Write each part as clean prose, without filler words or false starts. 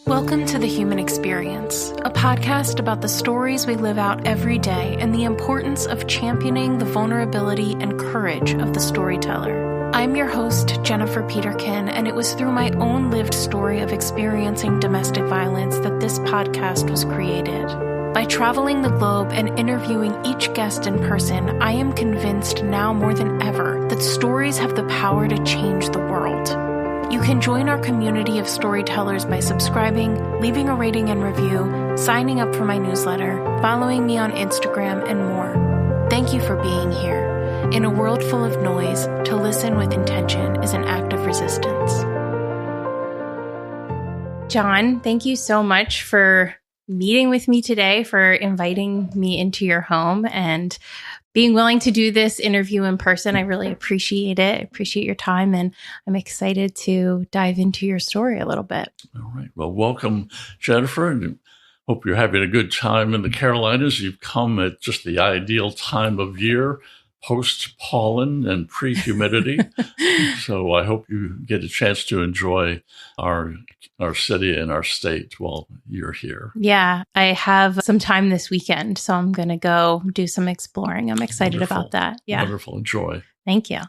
Welcome to The Human Experience, a podcast about the stories we live out every day and the importance of championing the vulnerability and courage of the storyteller. I'm your host, Jennifer Peterkin, and it was through my own lived story of experiencing domestic violence that this podcast was created. By traveling the globe and interviewing each guest in person, I am convinced now more than ever that stories have the power to change the world. You can join our community of storytellers by subscribing, leaving a rating and review, signing up for my newsletter, following me on Instagram, and more. Thank you for being here. In a world full of noise, to listen with intention is an act of resistance. John, thank you so much for meeting with me today, for inviting me into your home and being willing to do this interview in person. I really appreciate it. I appreciate your time, and I'm excited to dive into your story a little bit. All right. Well, welcome, Jennifer, and hope you're having a good time in the Carolinas. You've come at just the ideal time of year, post-pollen and pre-humidity. So I hope you get a chance to enjoy our city and our state while you're here. Yeah, I have some time this weekend, so I'm going to go do some exploring. I'm excited about that. Yeah. Wonderful. Enjoy. Thank you.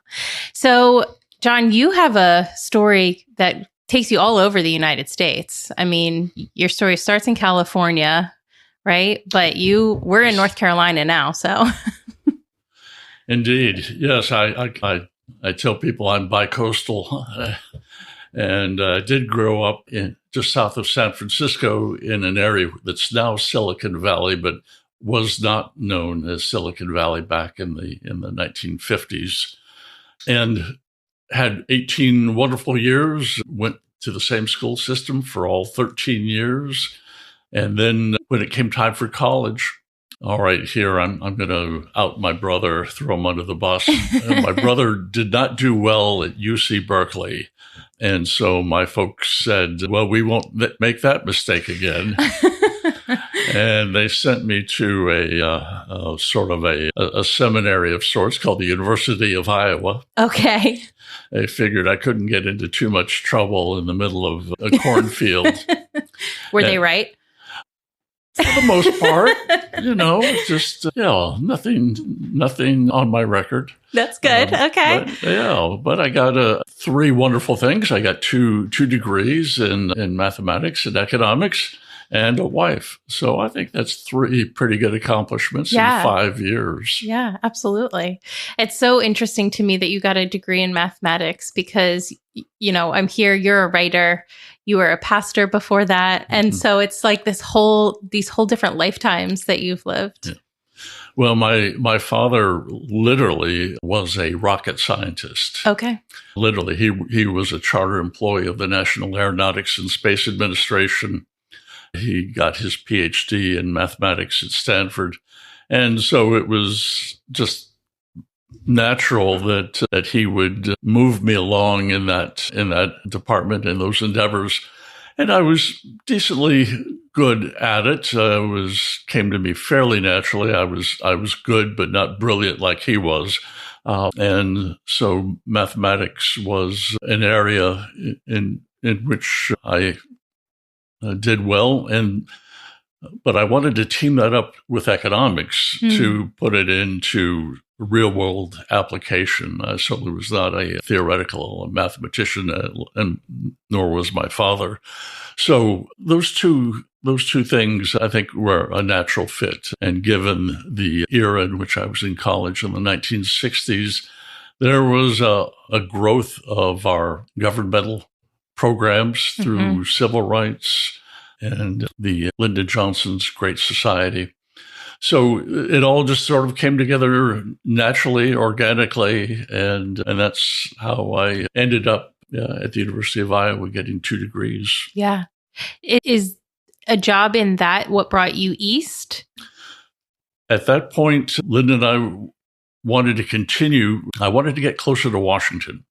So, John, you have a story that takes you all over the United States. I mean, your story starts in California, right? But we're in North Carolina now, so... Indeed. Yes, I tell people I'm bicoastal, and I did grow up just south of San Francisco in an area that's now Silicon Valley, but was not known as Silicon Valley back in the 1950s, and had 18 wonderful years, went to the same school system for all 13 years. And then when it came time for college, all right, here, I'm going to out my brother, throw him under the bus. My brother did not do well at UC Berkeley. And so my folks said, well, we won't make that mistake again. And they sent me to a sort of a seminary of sorts called the University of Iowa. Okay. They figured I couldn't get into too much trouble in the middle of a cornfield. Were they right? For the most part, just, nothing on my record. That's good. Okay. But I got three wonderful things. I got two degrees in mathematics and economics and a wife. So I think that's three pretty good accomplishments in 5 years. Yeah, absolutely. It's so interesting to me that you got a degree in mathematics because, I'm here, you're a writer. You were a pastor before that. And so it's like these whole different lifetimes that you've lived. Yeah. Well, my father literally was a rocket scientist. Okay. Literally, he was a charter employee of the National Aeronautics and Space Administration. He got his PhD in mathematics at Stanford. And so it was just natural that he would move me along in that department, in those endeavors. And I was decently good at it. Came to me fairly naturally. I was good, but not brilliant like he was. And so mathematics was an area in which I did well. But I wanted to team that up with economics to put it into real world application. I certainly was not a theoretical mathematician, and nor was my father. So those two things, I think, were a natural fit. And given the era in which I was in college in the 1960s, there was a growth of our governmental programs through civil rights and the Lyndon Johnson's Great Society. So it all just sort of came together naturally, organically, and that's how I ended up at the University of Iowa getting 2 degrees. Yeah. Is a job in that what brought you east? At that point, Lyndon and I wanted to continue. I wanted to get closer to Washington.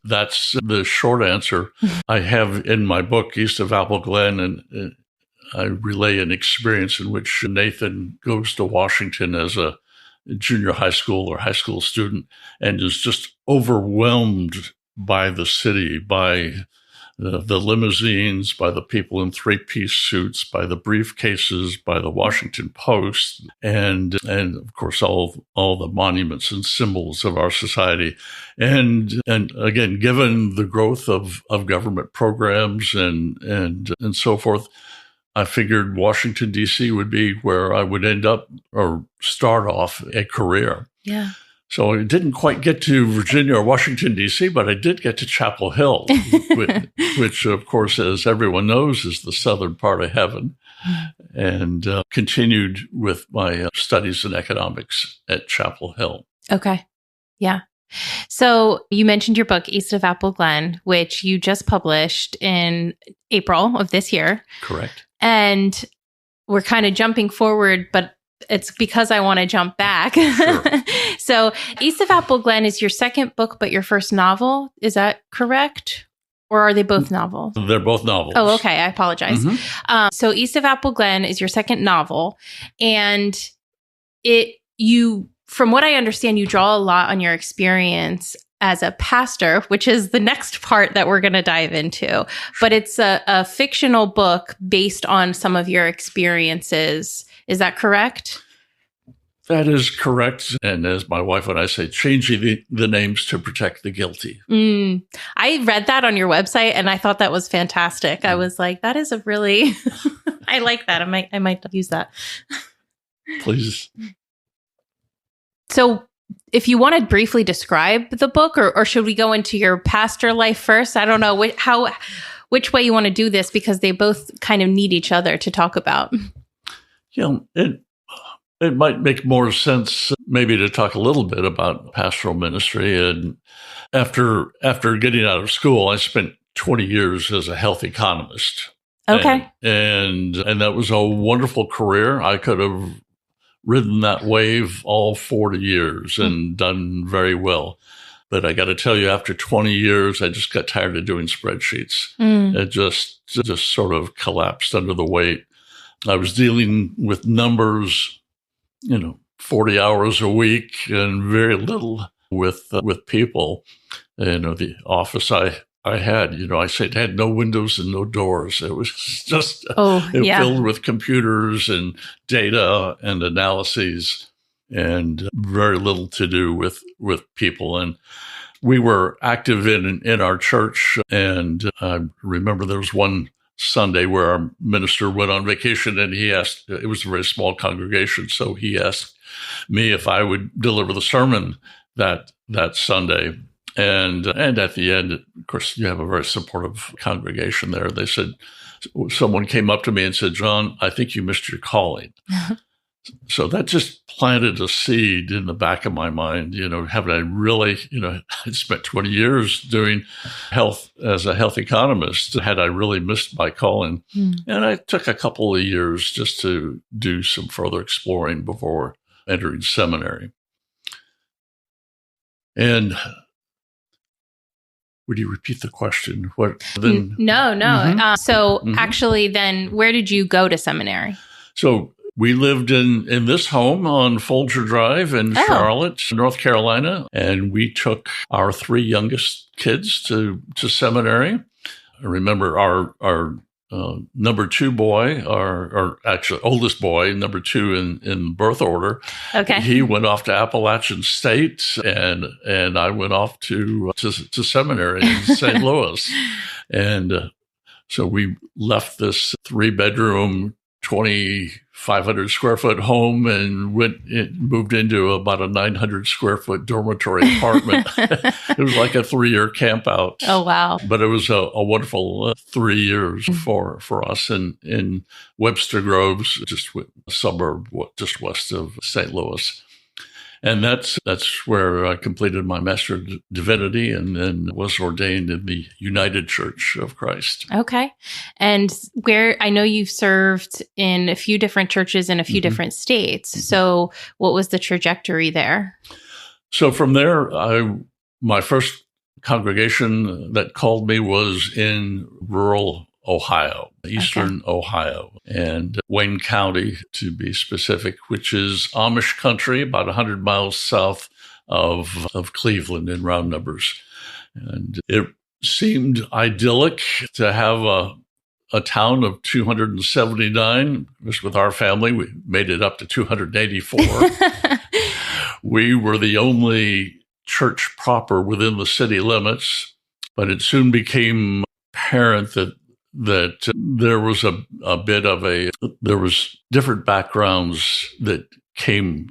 That's the short answer. I have in my book, East of Apple Glen, and I relay an experience in which Nathan goes to Washington as a junior high school or high school student and is just overwhelmed by the city, by the limousines, by the people in three-piece suits, by the briefcases, by the Washington Post, and of course all the monuments and symbols of our society. And again, given the growth of government programs and so forth, I figured Washington, D.C. would be where I would end up or start off a career. Yeah. So I didn't quite get to Virginia or Washington, D.C., but I did get to Chapel Hill, which, of course, as everyone knows, is the southern part of heaven, and continued with my studies in economics at Chapel Hill. Okay. Yeah. So you mentioned your book, East of Apple Glen, which you just published in April of this year. Correct. And we're kind of jumping forward, but it's because I want to jump back. Sure. So East of Apple Glen is your second book, but your first novel. Is that correct? Or are they both novels? They're both novels. Oh, okay. I apologize. Mm-hmm. So East of Apple Glen is your second novel. And from what I understand, you draw a lot on your experience as a pastor, which is the next part that we're going to dive into. But it's a fictional book based on some of your experiences. Is that correct? That is correct. And as my wife and I say, changing the names to protect the guilty. I read that on your website and I thought that was fantastic. I was like, that is a really, I like that. I might use that. Please. So if you want to briefly describe the book, or should we go into your pastor life first? I don't know which way you want to do this, because they both kind of need each other to talk about. Yeah, it might make more sense maybe to talk a little bit about pastoral ministry. And after getting out of school, I spent 20 years as a health economist. Okay. And that was a wonderful career. I could have ridden that wave all 40 years and done very well. But I got to tell you, after 20 years, I just got tired of doing spreadsheets. It just sort of collapsed under the weight. I was dealing with numbers, 40 hours a week and very little with people. The office I had, I said it had no windows and no doors. It was just filled with computers and data and analyses, and very little to do with people. And we were active in our church. And I remember there was one Sunday where our minister went on vacation, and he asked, it was a very small congregation, so he asked me if I would deliver the sermon that Sunday. And at the end, of course, you have a very supportive congregation there. They said, someone came up to me and said, "John, I think you missed your calling." So that just planted a seed in the back of my mind, having I really, I'd spent 20 years doing health as a health economist. Had I really missed my calling? And I took a couple of years just to do some further exploring before entering seminary. And would you repeat the question? What then? No. Mm-hmm. Actually, then where did you go to seminary? So we lived in this home on Folger Drive in Charlotte, North Carolina, and we took our three youngest kids to seminary. I remember our number two boy, or actually oldest boy, number two in birth order. Okay. He went off to Appalachian State, and I went off to seminary in St. Louis. And so we left this 3-bedroom, 2,500 square foot home and moved into about a 900 square foot dormitory apartment. It was like a 3-year camp out. Oh, wow. But it was a wonderful 3 years for us in Webster Groves, just a suburb just west of St. Louis. And that's where I completed my Master of Divinity and then was ordained in the United Church of Christ. Okay. And where I know you've served in a few different churches in a few different states. So what was the trajectory there? So from there, my first congregation that called me was in rural Ohio, eastern Ohio, and Wayne County, to be specific, which is Amish country, about 100 miles south of Cleveland in round numbers. And it seemed idyllic to have a town of 279. With our family, we made it up to 284. We were the only church proper within the city limits, but it soon became apparent that there was a bit of there was different backgrounds that came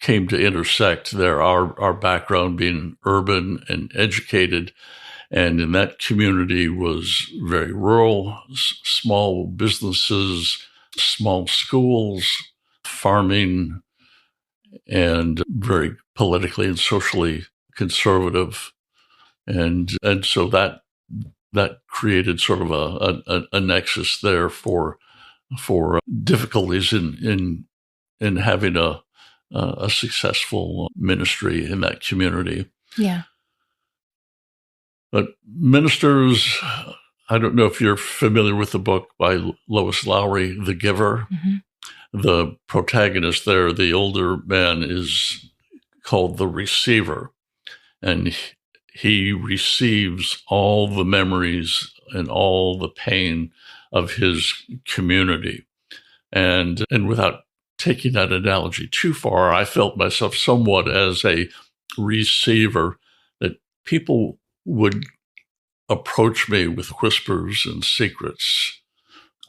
to intersect there. Our background being urban and educated, and in that community was very rural, small businesses, small schools, farming, and very politically and socially conservative. And so that created sort of a nexus there for difficulties in having a successful ministry in that community. Yeah. But ministers, I don't know if you're familiar with the book by Lois Lowry, The Giver. Mm-hmm. The protagonist there, the older man, is called the receiver. And he receives all the memories and all the pain of his community. And without taking that analogy too far, I felt myself somewhat as a receiver, that people would approach me with whispers and secrets.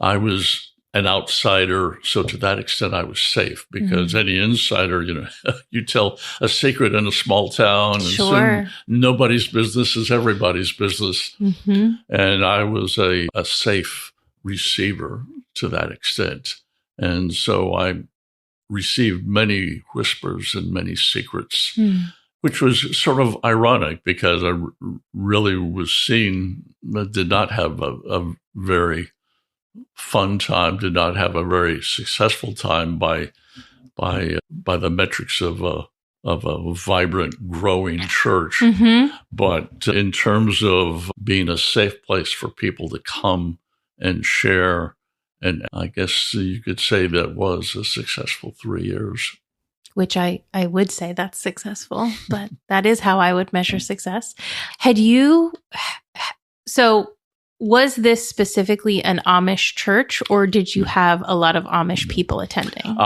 I was an outsider, so to that extent I was safe, because any insider, you tell a secret in a small town, and soon nobody's business is everybody's business. Mm-hmm. And I was a safe receiver to that extent. And so I received many whispers and many secrets, which was sort of ironic, because I really was seen, did not have a very fun time, did not have a very successful time by the metrics of a vibrant, growing church. Mm-hmm. But in terms of being a safe place for people to come and share, and I guess you could say that was a successful 3 years. Which I would say that's successful, but that is how I would measure success. So was this specifically an Amish church, or did you have a lot of Amish people attending?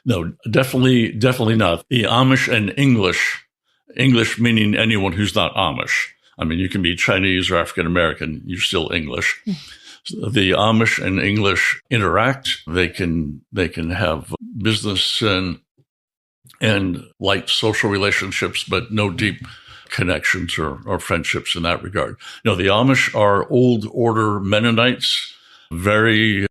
No, definitely not. The Amish and English meaning anyone who's not Amish. I mean, you can be Chinese or African American, you're still English. The Amish and English interact. They can have business and light social relationships, but no deep connections or friendships in that regard. The Amish are old order Mennonites. They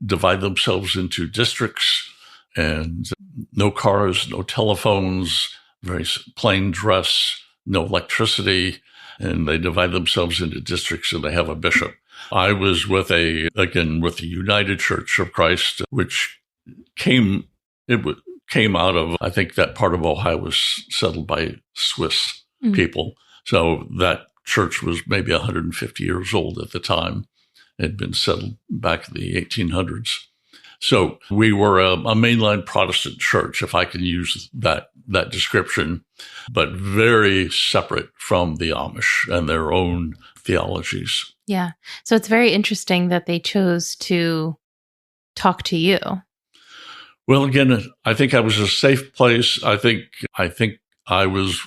divide themselves into districts, and no cars, no telephones, very plain dress, no electricity, and they divide themselves into districts, and they have a bishop. I was with the United Church of Christ, which came out of, I think that part of Ohio was settled by Swiss people. So that church was maybe 150 years old at the time. It had been settled back in the 1800s. So we were a mainline Protestant church, if I can use that description, but very separate from the Amish and their own theologies. Yeah. So it's very interesting that they chose to talk to you. Well, again, I think I was a safe place. I think I was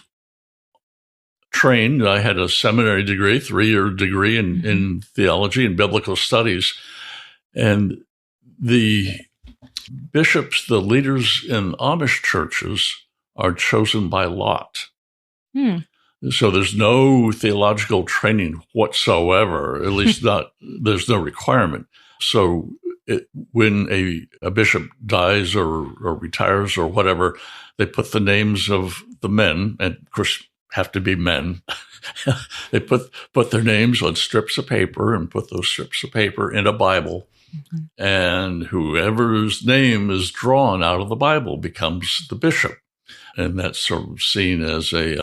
trained. I had a seminary degree, 3-year degree in theology and biblical studies. And the bishops, the leaders in Amish churches, are chosen by lot. So there's no theological training whatsoever, at least there's no requirement. So when a bishop dies or retires or whatever, they put the names of the men, and of course have to be men. They put their names on strips of paper and put those strips of paper in a Bible. Mm-hmm. And whoever's name is drawn out of the Bible becomes the bishop. And that's sort of seen as for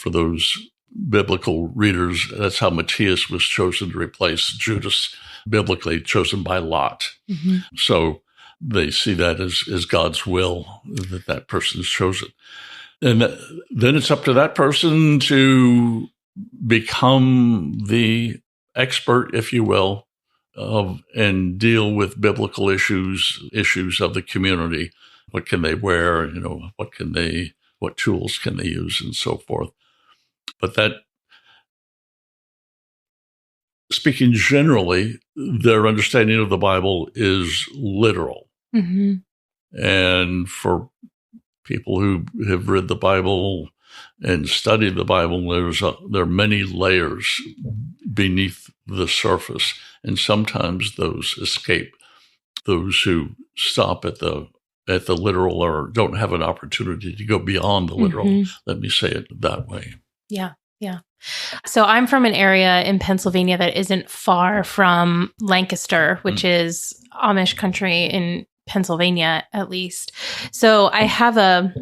those biblical readers, that's how Matthias was chosen to replace Judas, biblically chosen by lot. Mm-hmm. So they see that as God's will, that person is chosen. And then it's up to that person to become the expert, if you will, and deal with biblical issues of the community. What can they wear? What tools can they use, and so forth. But that, speaking generally, their understanding of the Bible is literal. Mm-hmm. And for people who have read the Bible and studied the Bible, there are many layers beneath the surface, and sometimes those escape those who stop at the literal or don't have an opportunity to go beyond the literal. Mm-hmm. Let me say it that way. Yeah. Yeah. So I'm from an area in Pennsylvania that isn't far from Lancaster, which is Amish country in Pennsylvania, at least. So I have a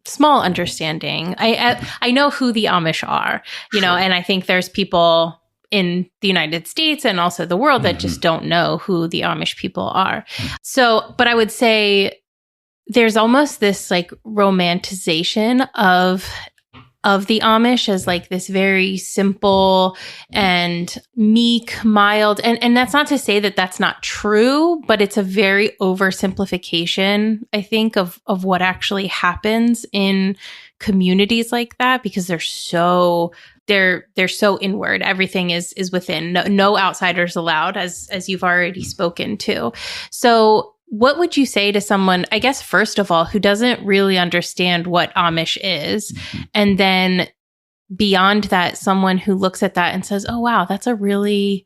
small understanding. I know who the Amish are, you know, and I think there's people in the United States and also the world that just don't know who the Amish people are. So, but I would say there's almost this like romanticization of the Amish as like this very simple and meek, mild. And that's not to say that that's not true, but it's a very oversimplification, I think, of what actually happens in communities like that, because they're so inward. Everything is within. No outsiders allowed, as you've already spoken to. So what would you say to someone, I guess, first of all, who doesn't really understand what Amish is? And then beyond that, someone who looks at that and says, oh, wow, that's a really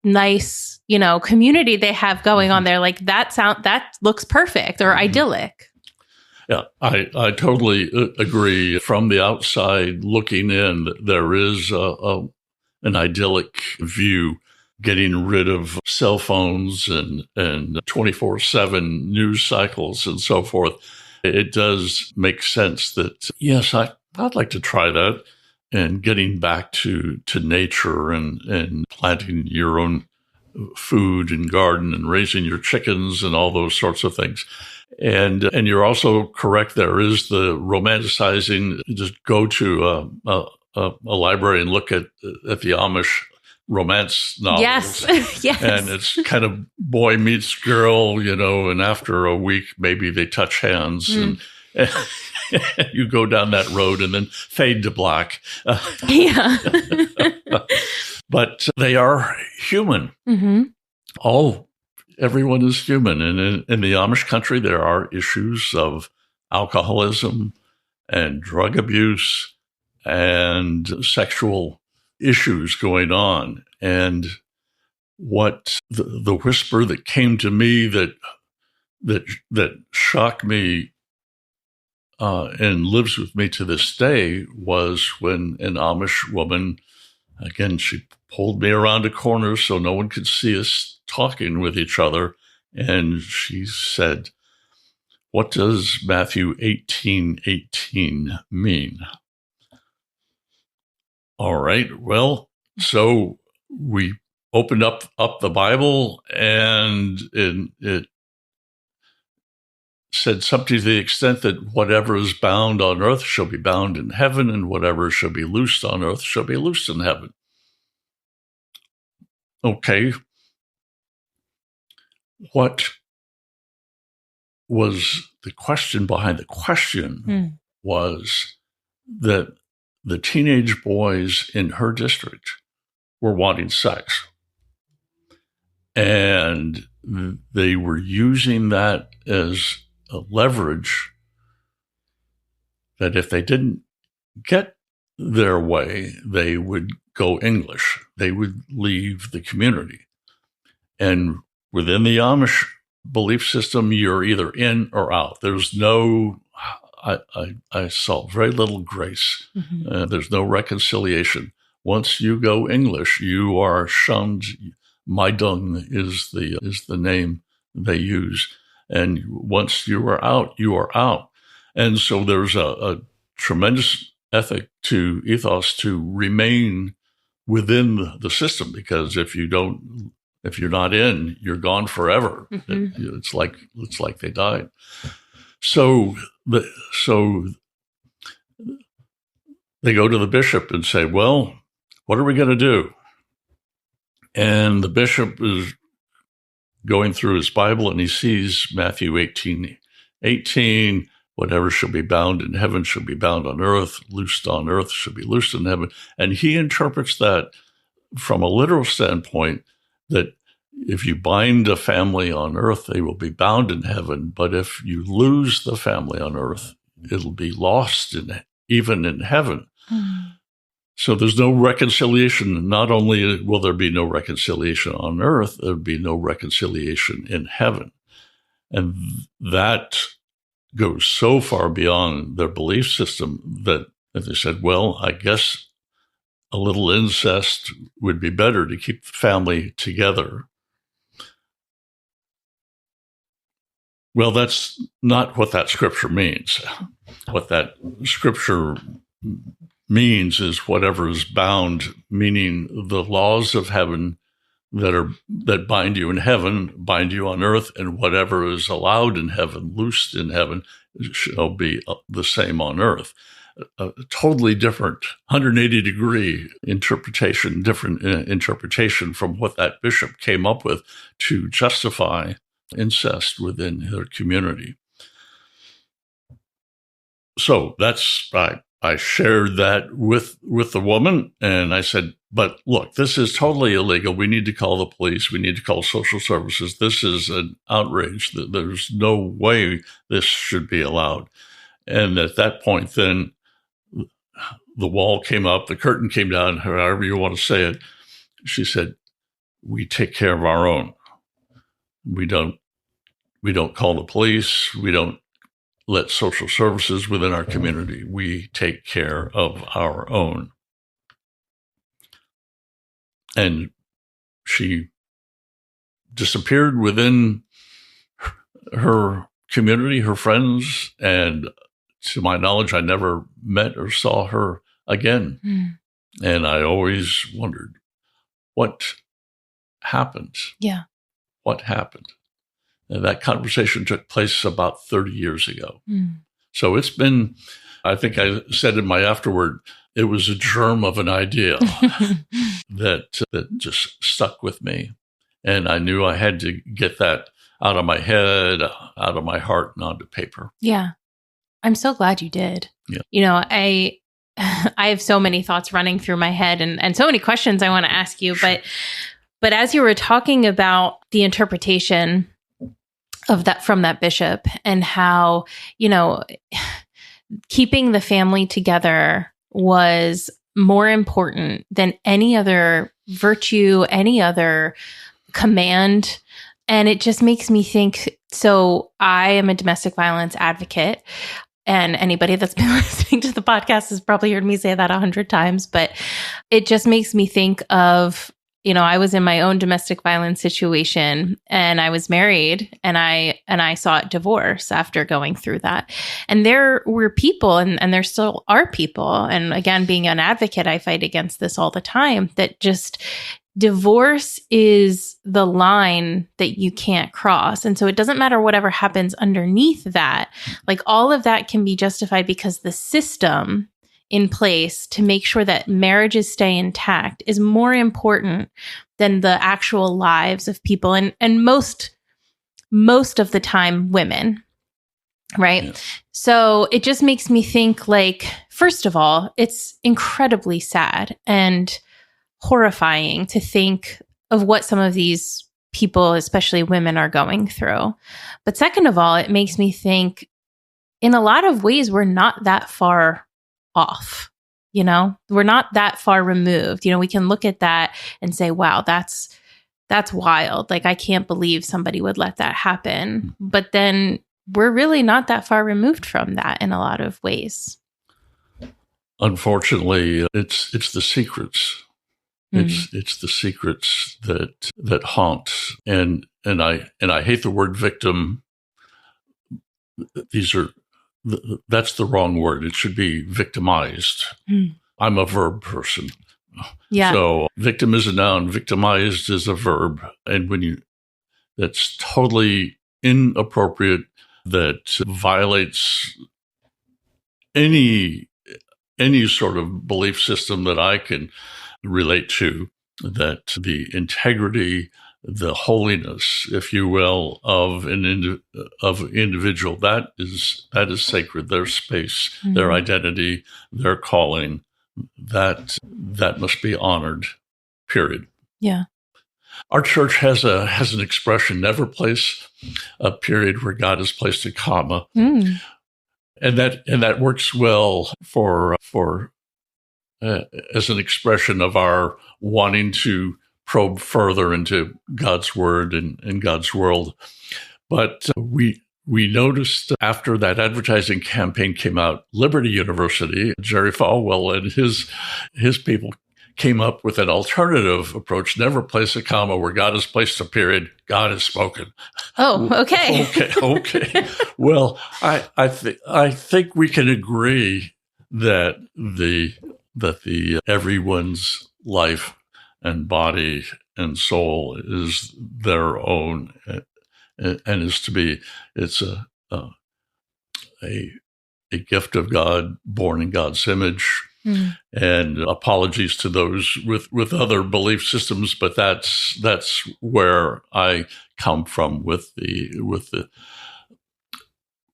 nice, you know, community they have going on there. Like that looks perfect or idyllic. Yeah, I totally agree. From the outside looking in, there is an idyllic view. Getting rid of cell phones and 24/7 news cycles and so forth, it does make sense that, yes, I'd like to try that. And getting back to nature and planting your own food and garden and raising your chickens and all those sorts of things. And you're also correct. There is the romanticizing. Just go to a library and look at the Amish romance novels. Yes. Yes. And it's kind of boy meets girl, you know, and after a week, maybe they touch hands and you go down that road and then fade to black. Yeah. But they are human. Mm-hmm. Everyone is human. And in the Amish country, there are issues of alcoholism and drug abuse and sexual issues going on. And what the whisper that came to me that shocked me and lives with me to this day was when an Amish woman, again, she pulled me around a corner so no one could see us talking with each other. And she said, what does Matthew 18:18 mean? All right. Well, so we opened up the Bible, and it said something to the extent that whatever is bound on earth shall be bound in heaven, and whatever shall be loosed on earth shall be loosed in heaven. Okay. What was the question behind the question was that the teenage boys in her district were wanting sex. And they were using that as a leverage that if they didn't get their way, they would go English. They would leave the community. And within the Amish belief system, you're either in or out. There's no, I saw very little grace. Mm-hmm. There's no reconciliation. Once you go English, you are shunned. Maidung is the name they use. And once you are out, you are out. And so there's a tremendous ethos to remain within the system, because if you're not in, you're gone forever. Mm-hmm. It's like they died. So So they go to the bishop and say, well, what are we going to do? And the bishop is going through his Bible and he sees Matthew 18:18, whatever shall be bound in heaven shall be bound on earth, loosed on earth shall be loosed in heaven. And he interprets that from a literal standpoint, that if you bind a family on earth, they will be bound in heaven. But if you lose the family on earth, it'll be lost even in heaven. Mm. So there's no reconciliation. Not only will there be no reconciliation on earth, there'll be no reconciliation in heaven. And that goes so far beyond their belief system that they said, well, I guess a little incest would be better to keep the family together. Well, that's not what that scripture means. What that scripture means is whatever is bound, meaning the laws of heaven that bind you in heaven, bind you on earth, and whatever is allowed in heaven, loosed in heaven, shall be the same on earth. A totally different 180-degree interpretation, different interpretation from what that bishop came up with to justify incest within their community. So I shared that with the woman, and I said, but look, this is totally illegal. We need to call the police. We need to call social services. This is an outrage. There's no way this should be allowed. And at that point, then the wall came up, the curtain came down, however you want to say it. She said, we take care of our own. We don't call the police. We don't let social services within our community. We take care of our own. And she disappeared within her community, her friends, and to my knowledge, I never met or saw her again. Mm. And I always wondered, what happened? Yeah. What happened? And that conversation took place about 30 years ago. Mm. So it's been, I think I said in my afterword, it was a germ of an idea that just stuck with me. And I knew I had to get that out of my head, out of my heart, and onto paper. Yeah. I'm so glad you did. Yeah. You know, I have so many thoughts running through my head and so many questions I want to ask you. But as you were talking about the interpretation of that from that bishop and how, you know, keeping the family together was more important than any other virtue, any other command. And it just makes me think, so I am a domestic violence advocate, and anybody that's been listening to the podcast has probably heard me say that 100 times, but it just makes me think of, you know, I was in my own domestic violence situation and I was married and I sought divorce after going through that. And there were people and there still are people. And again, being an advocate, I fight against this all the time, that just divorce is the line that you can't cross. And so it doesn't matter whatever happens underneath that, like all of that can be justified because the system in place to make sure that marriages stay intact is more important than the actual lives of people. And most of the time, women, right? Yeah. So it just makes me think, like, first of all, it's incredibly sad and horrifying to think of what some of these people, especially women, are going through. But second of all, it makes me think in a lot of ways, we're not that far off. You know, we're not that far removed. You know, we can look at that and say, wow, that's wild. Like, I can't believe somebody would let that happen. But then we're really not that far removed from that in a lot of ways. Unfortunately, it's the secrets. It's the secrets that haunt, and I hate the word victim. That's the wrong word. It should be victimized. I'm a verb person. Yeah. So victim is a noun, victimized is a verb, and that's totally inappropriate. That violates any sort of belief system that I can relate to, that the integrity, the holiness, if you will, of an individual, that is sacred. Their space, their identity, their calling, that must be honored. Period. Yeah. Our church has an expression: never place a period where God has placed a comma, and that works well for as an expression of our wanting to probe further into God's word and God's world. But we noticed after that advertising campaign came out, Liberty University, Jerry Falwell and his people came up with an alternative approach: never place a comma where God has placed a period. God has spoken. Oh, okay. Okay. Well, I think we can agree that the everyone's life and body and soul is their own, and is to be, it's a gift of God, born in God's image. And apologies to those with other belief systems, but that's where I come from with the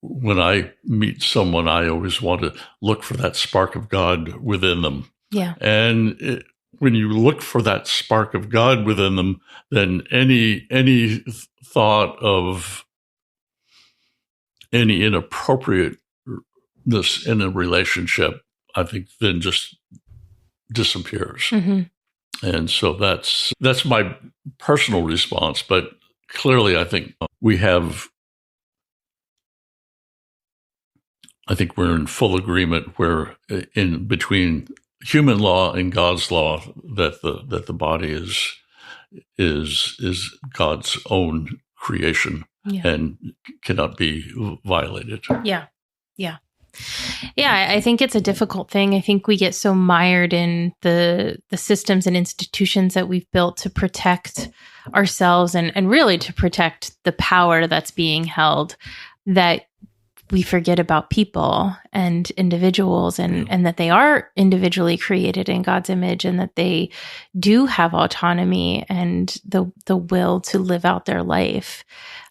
when I meet someone, I always want to look for that spark of God within them. Yeah. And when you look for that spark of God within them, then any thought of any inappropriateness in a relationship, I think, then just disappears. And so that's my personal response. But clearly, I think we're in full agreement where in between human law and God's law that the body is God's own creation and cannot be violated. Yeah. I think it's a difficult thing. I think we get so mired in the systems and institutions that we've built to protect ourselves and really to protect the power that's being held, that we forget about people and individuals and that they are individually created in God's image, and that they do have autonomy and the will to live out their life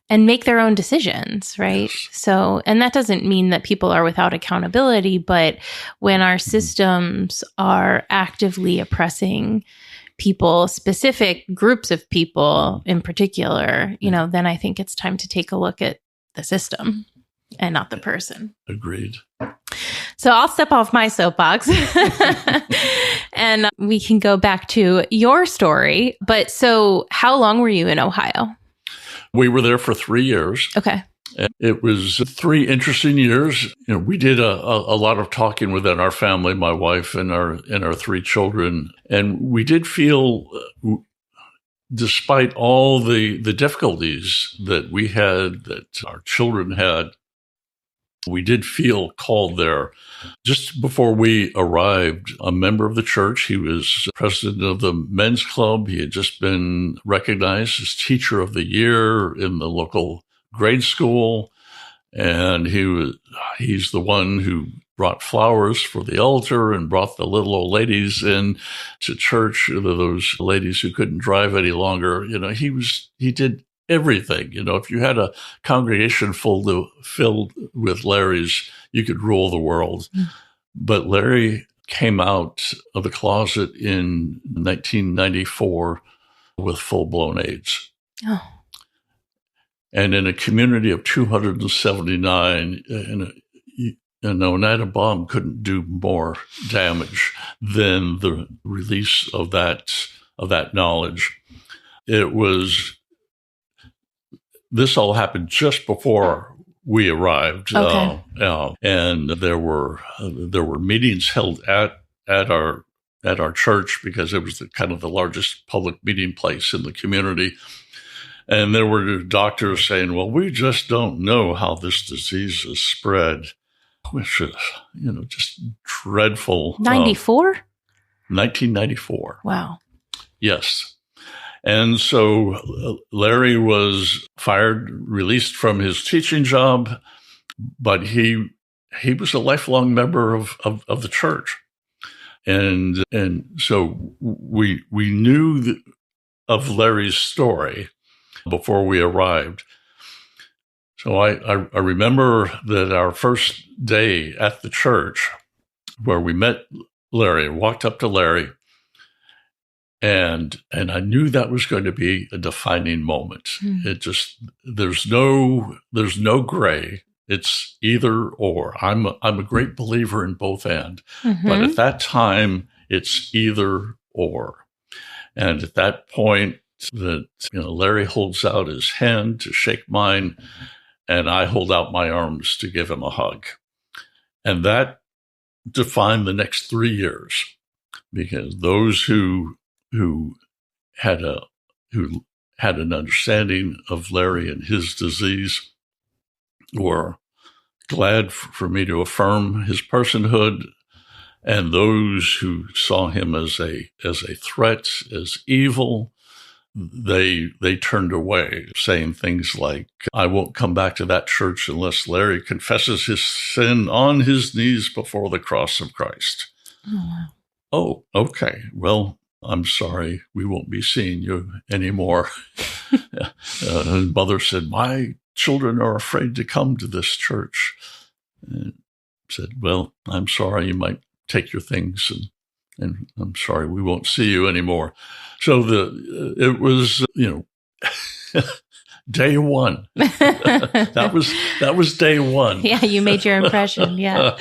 and make their own decisions, right? Yes. So, and that doesn't mean that people are without accountability, but when our systems are actively oppressing people, specific groups of people in particular, then I think it's time to take a look at the system and not the person. Agreed. So I'll step off my soapbox and we can go back to your story. But so how long were you in Ohio? We were there for 3 years. Okay. It was 3 interesting years. We did a lot of talking within our family, my wife and our 3 children. And we did feel, despite all the difficulties that we had, that our children had, we did feel called there. Just before we arrived, a member of the church, he was president of the men's club. He had just been recognized as teacher of the year in the local grade school. And he's the one who brought flowers for the altar and brought the little old ladies in to church, those ladies who couldn't drive any longer. He did everything. If you had a congregation filled with Larrys, you could rule the world. But Larry came out of the closet in 1994 with full-blown AIDS. Oh. And in a community of 279, an Oneida bomb couldn't do more damage than the release of that knowledge. This all happened just before we arrived. Okay. And there were meetings held at our church because it was the largest public meeting place in the community. And there were doctors saying, well, we just don't know how this disease is spread, which is, just dreadful. 94? 1994. Wow. Yes. And so Larry was released from his teaching job, but he he was a lifelong member of the church. And so we knew of Larry's story before we arrived. So I remember that our first day at the church where we met Larry, walked up to Larry, and I knew that was going to be a defining moment. It just, there's no gray. It's either or. I'm a great believer in both and, but at that time it's either or. And at that point, Larry holds out his hand to shake mine, and I hold out my arms to give him a hug, and that defined the next 3 years, because those who had an understanding of Larry and his disease were glad for me to affirm his personhood, and those who saw him as a threat, as evil, they turned away, saying things like, "I won't come back to that church unless Larry confesses his sin on his knees before the cross of Christ." Oh, okay. Well, I'm sorry, we won't be seeing you anymore. And Mother said, "My children are afraid to come to this church." And said, "Well, I'm sorry, you might take your things, and I'm sorry, we won't see you anymore." So it was, day one. that was day one. Yeah, you made your impression. Yeah.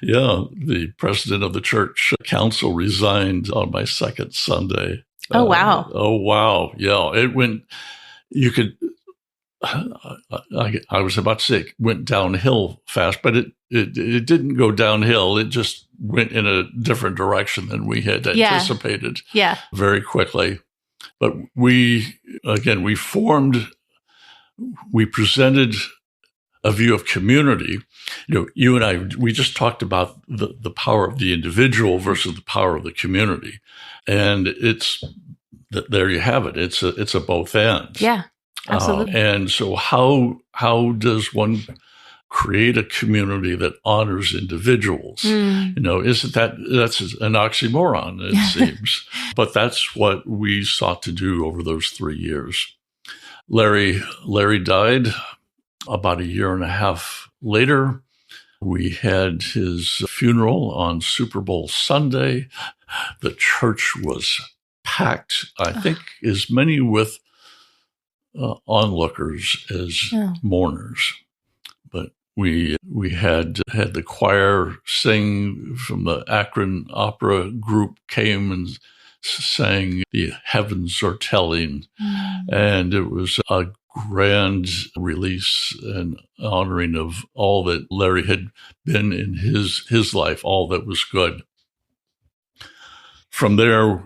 Yeah, the president of the church council resigned on my second Sunday. Oh, wow. Yeah, it went, I was about to say it went downhill fast, but it didn't go downhill. It just went in a different direction than we had anticipated. Yeah. Very quickly. But we presented a view of community. You and I, we just talked about the power of the individual versus the power of the community. And there you have it. It's a both and. Yeah. Absolutely. And so how does one create a community that honors individuals? Isn't that's an oxymoron, it seems. But that's what we sought to do over those 3 years. Larry died about a year and a half later. We had his funeral on Super Bowl Sunday. The church was packed, I think as many with onlookers as mourners. But we had the choir sing from the Akron Opera Group came and sang "The Heavens Are Telling," and it was a grand release and honoring of all that Larry had been in his life, all that was good. From there,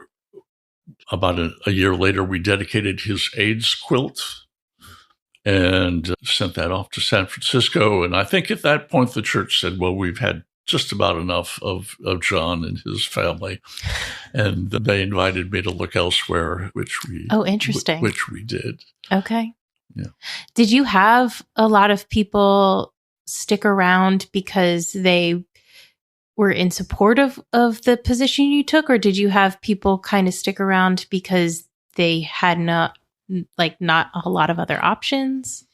about a year later, we dedicated his AIDS quilt and sent that off to San Francisco. And I think at that point, the church said, well, we've had just about enough of John and his family. And they invited me to look elsewhere, which we did. Okay. Yeah. Did you have a lot of people stick around because they were in support of the position you took, or did you have people kind of stick around because they had not a lot of other options?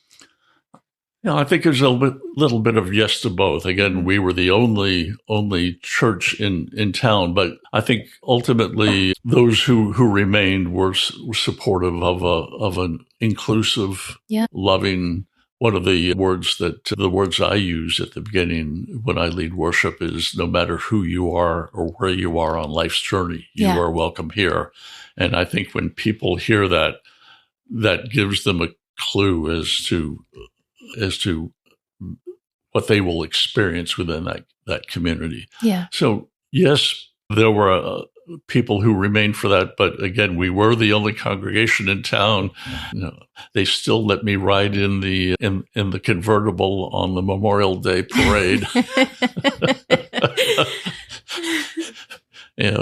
Yeah, I think there's a little bit of yes to both. Again, we were the only church in town, but I think ultimately those who remained were supportive of an inclusive, loving. One of the words I use at the beginning when I lead worship is, no matter who you are or where you are on life's journey, you are welcome here. And I think when people hear that, that gives them a clue as to what they will experience within that community. Yeah. So yes, there were people who remained for that, but again, we were the only congregation in town. They still let me ride in the convertible on the Memorial Day parade.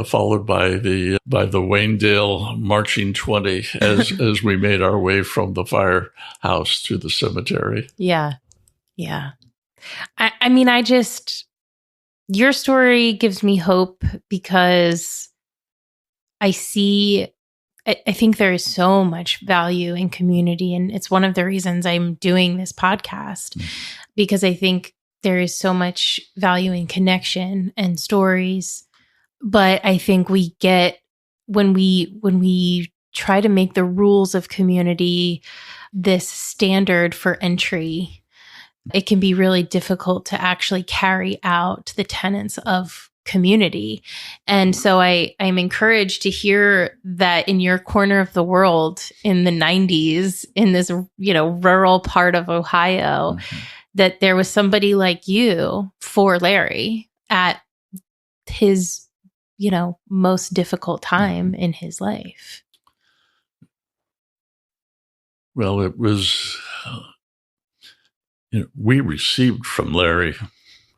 Followed by the Waynedale Marching 20 as we made our way from the firehouse to the cemetery. Yeah. Yeah. I mean, your story gives me hope because I think there is so much value in community. And it's one of the reasons I'm doing this podcast, because I think there is so much value in connection and stories. But I think when we try to make the rules of community this standard for entry, it can be really difficult to actually carry out the tenets of community. And so I'm encouraged to hear that in your corner of the world in the 90s, in this, rural part of Ohio, that there was somebody like you for Larry at his, most difficult time in his life. Well, it was, we received from Larry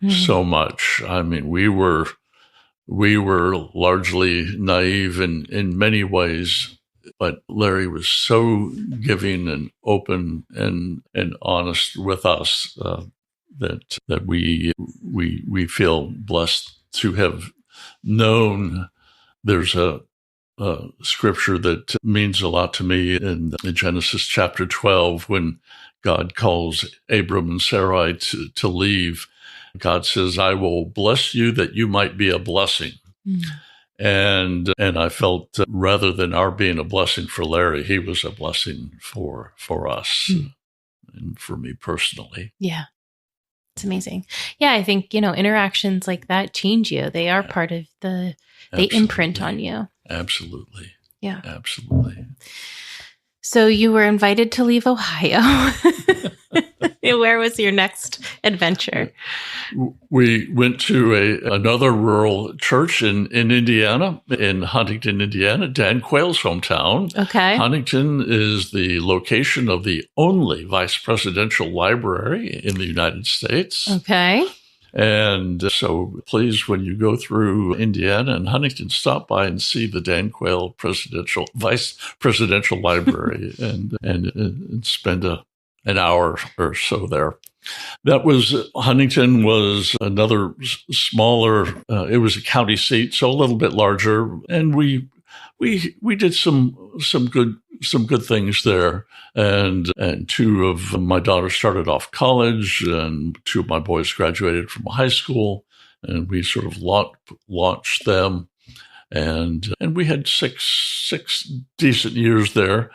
so much. I mean, we were largely naive in many ways, but Larry was so giving and open and honest with us that we feel blessed to have known. There's a scripture that means a lot to me in Genesis chapter 12, when God calls Abram and Sarai to leave. God says, "I will bless you that you might be a blessing." And I felt rather than our being a blessing for Larry, he was a blessing for us and for me personally. Yeah. It's amazing. Yeah, I think, interactions like that change you. They are part of they imprint on you. Absolutely. Yeah. Absolutely. So you were invited to leave Ohio. Where was your next adventure? We went to another rural church in Indiana, in Huntington, Indiana, Dan Quayle's hometown. Okay. Huntington is the location of the only vice presidential library in the United States. Okay. And so please, when you go through Indiana and Huntington, stop by and see the Dan Quayle Vice Presidential Library and spend an hour or so there. Huntington was another smaller, it was a county seat, so a little bit larger. And we did some good things there. And two of my daughters started off college, and two of my boys graduated from high school, and we sort of launched them. And we had six decent years there.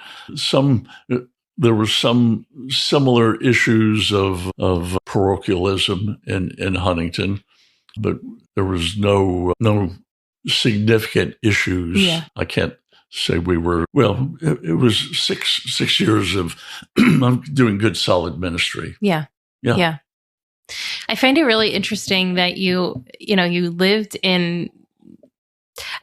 There were some similar issues of parochialism in Huntington, but there was no significant issues. Yeah. I can't say we were, well, it was six years of doing good, solid ministry. Yeah. I find it really interesting that you lived in,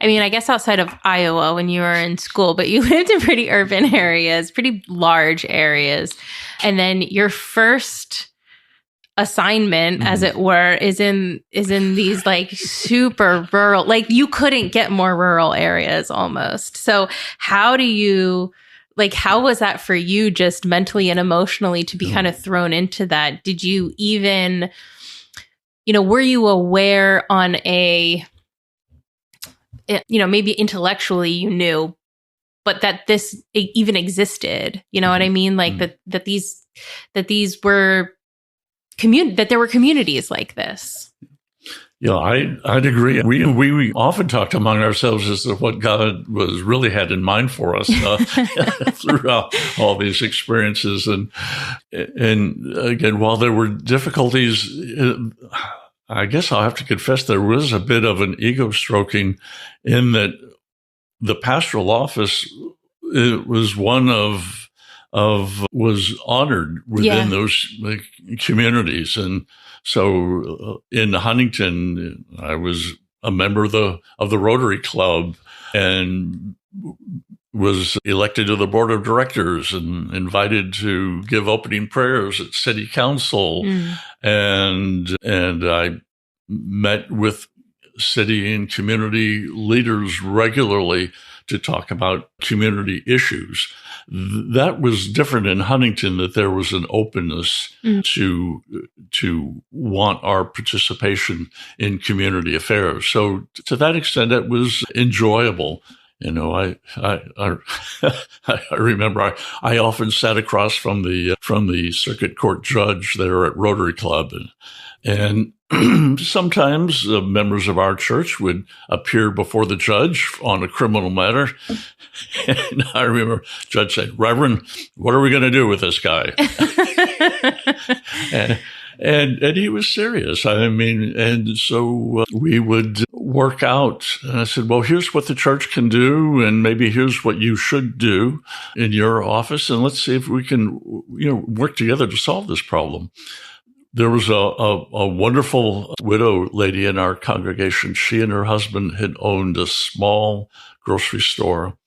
I guess outside of Iowa when you were in school, but you lived in pretty urban areas, pretty large areas. And then your first assignment, as it were, is in these like super rural, like you couldn't get more rural areas almost. So how was that for you, just mentally and emotionally, to be kind of thrown into that? Did you even, were you aware on a, maybe intellectually you knew, but that this even existed, you know what I mean? Like that these were that there were communities like this. Yeah, I'd agree. We often talked among ourselves as to what God really had in mind for us throughout all these experiences. And again, while there were difficulties, I guess I'll have to confess there was a bit of an ego stroking in that the pastoral office, it was one was honored within those communities. And so in Huntington, I was a member of the Rotary Club and was elected to the board of directors and invited to give opening prayers at city council. And I met with city and community leaders regularly to talk about community issues. that was different in Huntington, that there was an openness to want our participation in community affairs. So to that extent, it was enjoyable. You know, I remember I often sat across from the circuit court judge there at Rotary Club, and sometimes members of our church would appear before the judge on a criminal matter. And I remember the judge said, "Reverend, what are we going to do with this guy?" And he was serious. I mean, and so we would work out. And I said, well, here's what the church can do, and maybe here's what you should do in your office, and let's see if we can, work together to solve this problem. There was a wonderful widow lady in our congregation. She and her husband had owned a small grocery store.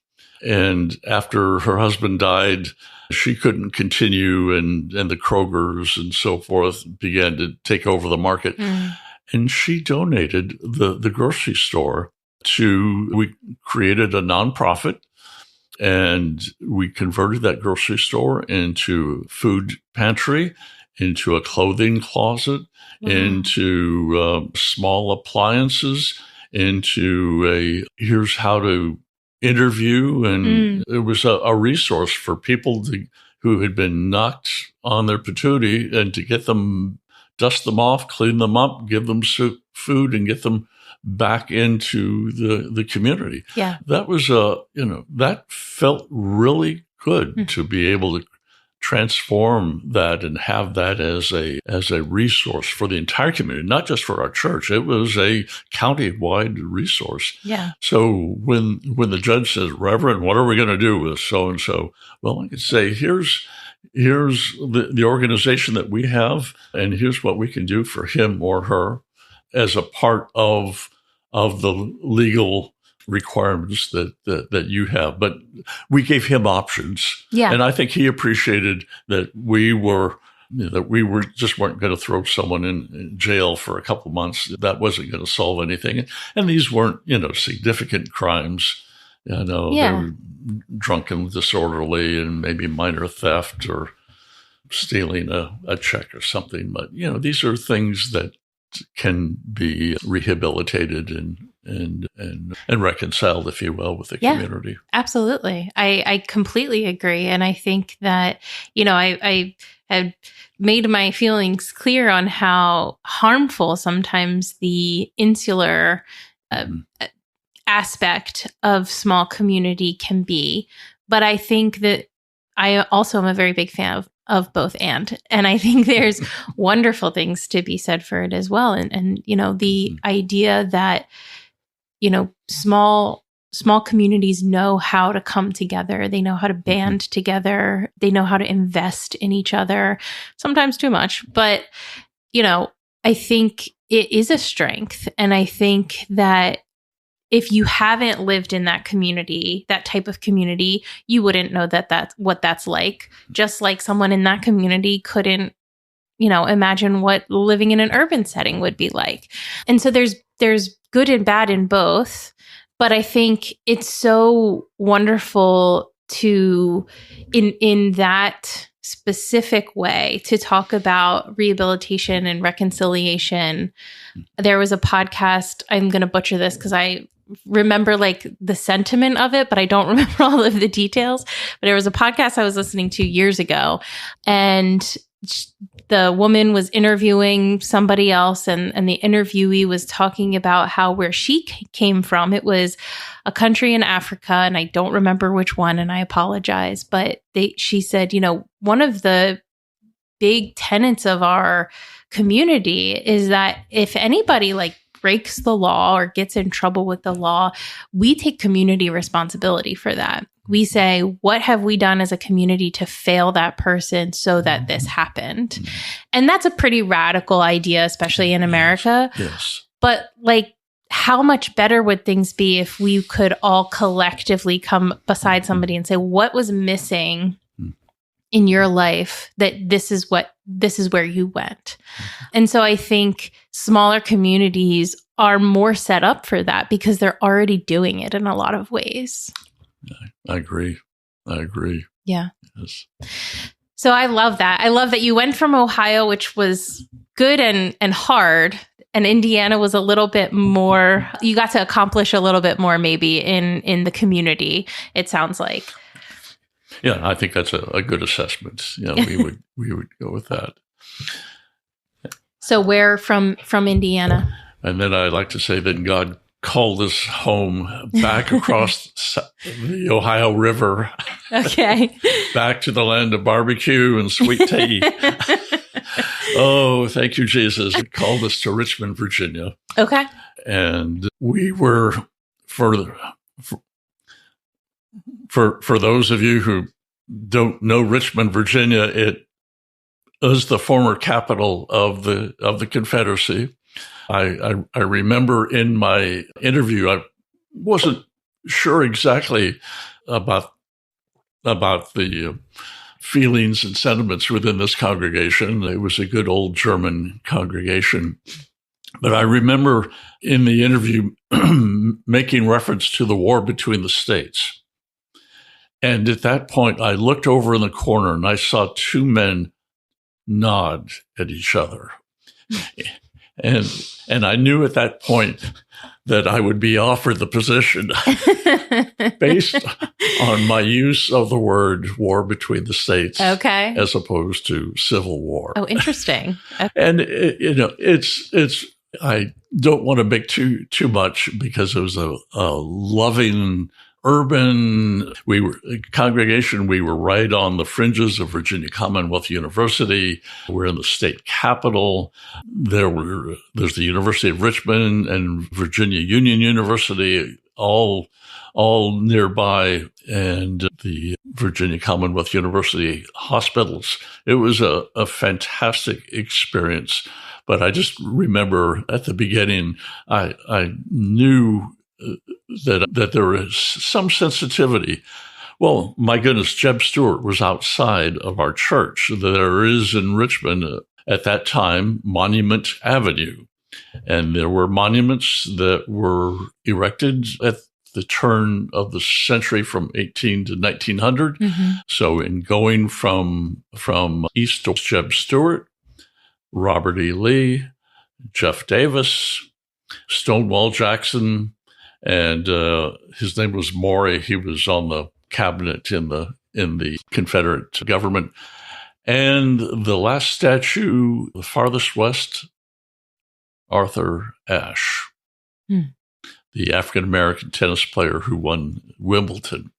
And after her husband died, she couldn't continue, and the Krogers and so forth began to take over the market. And she donated the grocery store we created a nonprofit, and we converted that grocery store into food pantry, into a clothing closet, into small appliances, into here's how to interview. And it was a resource for people who had been knocked on their patootie, and to get them, dust them off, clean them up, give them food, and get them back into the community. Yeah. That was that felt really good to be able to transform that and have that as a resource for the entire community, not just for our church. It was a county-wide resource. Yeah. So when the judge says, Reverend, what are we going to do with so-and-so? Well, I could say, here's the organization that we have, and here's what we can do for him or her as a part of the legal requirements that you have. But we gave him options. Yeah. And I think he appreciated that we just weren't going to throw someone in jail for a couple months. That wasn't going to solve anything. And these weren't, significant crimes. They were drunk and disorderly and maybe minor theft or stealing a check or something. But, these are things that can be rehabilitated and reconciled, if you will, with the community. Absolutely. I completely agree. And I think that, I had made my feelings clear on how harmful sometimes the insular aspect of small community can be. But I think that I also am a very big fan of both and I think there's wonderful things to be said for it as well. And the idea that, small communities know how to come together. They know how to band together. They know how to invest in each other, sometimes too much. But, I think it is a strength. And I think that if you haven't lived in that community, that type of community, you wouldn't know that's what that's like. Just like someone in that community couldn't, imagine what living in an urban setting would be like. And so there's good and bad in both. But I think it's so wonderful to, in that specific way, to talk about rehabilitation and reconciliation. There was a podcast, I'm going to butcher this because I remember the sentiment of it, but I don't remember all of the details. But there was a podcast I was listening to years ago, and the woman was interviewing somebody else, and the interviewee was talking about where she came from. It was a country in Africa, and I don't remember which one, and I apologize. But she said, one of the big tenets of our community is that if anybody breaks the law or gets in trouble with the law, we take community responsibility for that. We say, what have we done as a community to fail that person so that this happened? And that's a pretty radical idea, especially in America. Yes. But how much better would things be if we could all collectively come beside somebody and say, what was missing in your life that this is where you went? And so I think smaller communities are more set up for that because they're already doing it in a lot of ways. I agree. I agree. Yeah. Yes. So I love that. I love that you went from Ohio, which was good and hard, and Indiana was a little bit more, you got to accomplish a little bit more maybe in the community, it sounds like. Yeah, I think that's a good assessment. Yeah, we would go with that. So where from Indiana? And then I like to say that God called us home back across the Ohio River. Okay. Back to the land of barbecue and sweet tea. Oh, thank you, Jesus. He called us to Richmond, Virginia. Okay. And we were, for those of you who don't know Richmond, Virginia, it is the former capital of the Confederacy. I remember in my interview, I wasn't sure exactly about the feelings and sentiments within this congregation. It was a good old German congregation. But I remember in the interview making reference to the war between the states. And at that point, I looked over in the corner and I saw two men nod at each other. And I knew at that point that I would be offered the position based on my use of the word war between the states, okay, as opposed to civil war. Oh, interesting. Okay. And it's I don't want to make too much, because it was a loving urban congregation. We were right on the fringes of Virginia Commonwealth University. We're in the state capital. There's the University of Richmond and Virginia Union University, all nearby, and the Virginia Commonwealth University hospitals. It was a fantastic experience. But I just remember at the beginning, I knew that there was some sensitivity. Well, my goodness, Jeb Stuart was outside of our church. There is in Richmond at that time Monument Avenue, and there were monuments that were erected at the turn of the century from 18 to 1900. Mm-hmm. So in going from east to Jeb Stuart, Robert E. Lee, Jeff Davis, Stonewall Jackson, and his name was Maury. He was on the cabinet in the Confederate government. And the last statue, the farthest west, Arthur Ashe, the African-American tennis player who won Wimbledon.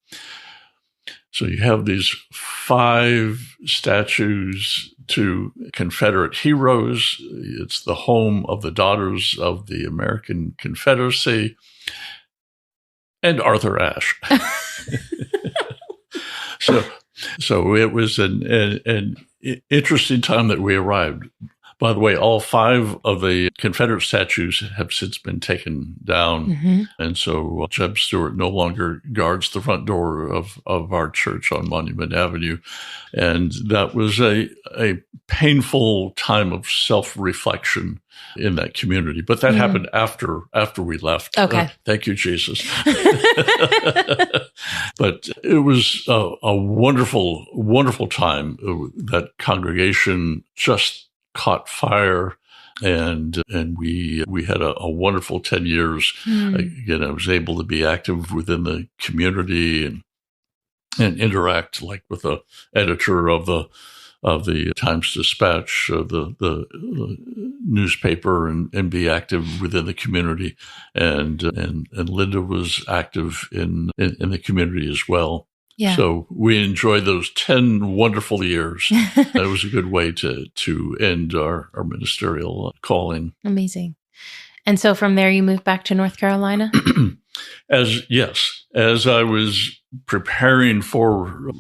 So you have these 5 statues to Confederate heroes. It's the home of the Daughters of the American Confederacy and Arthur Ashe. So it was an interesting time that we arrived. By the way, all 5 of the Confederate statues have since been taken down. Mm-hmm. And so Jeb Stuart no longer guards the front door of our church on Monument Avenue. And that was a painful time of self-reflection in that community. But that happened after we left. Okay. Thank you, Jesus. But it was a wonderful, wonderful time. That congregation just caught fire, and we had a wonderful 10 years. Again, I was able to be active within the community and interact like with the editor of the Times-Dispatch, the newspaper, and be active within the community. And Linda was active in the community as well. Yeah. So we enjoyed those 10 wonderful years. That was a good way to end our ministerial calling. Amazing. And so from there, you moved back to North Carolina? As I was preparing for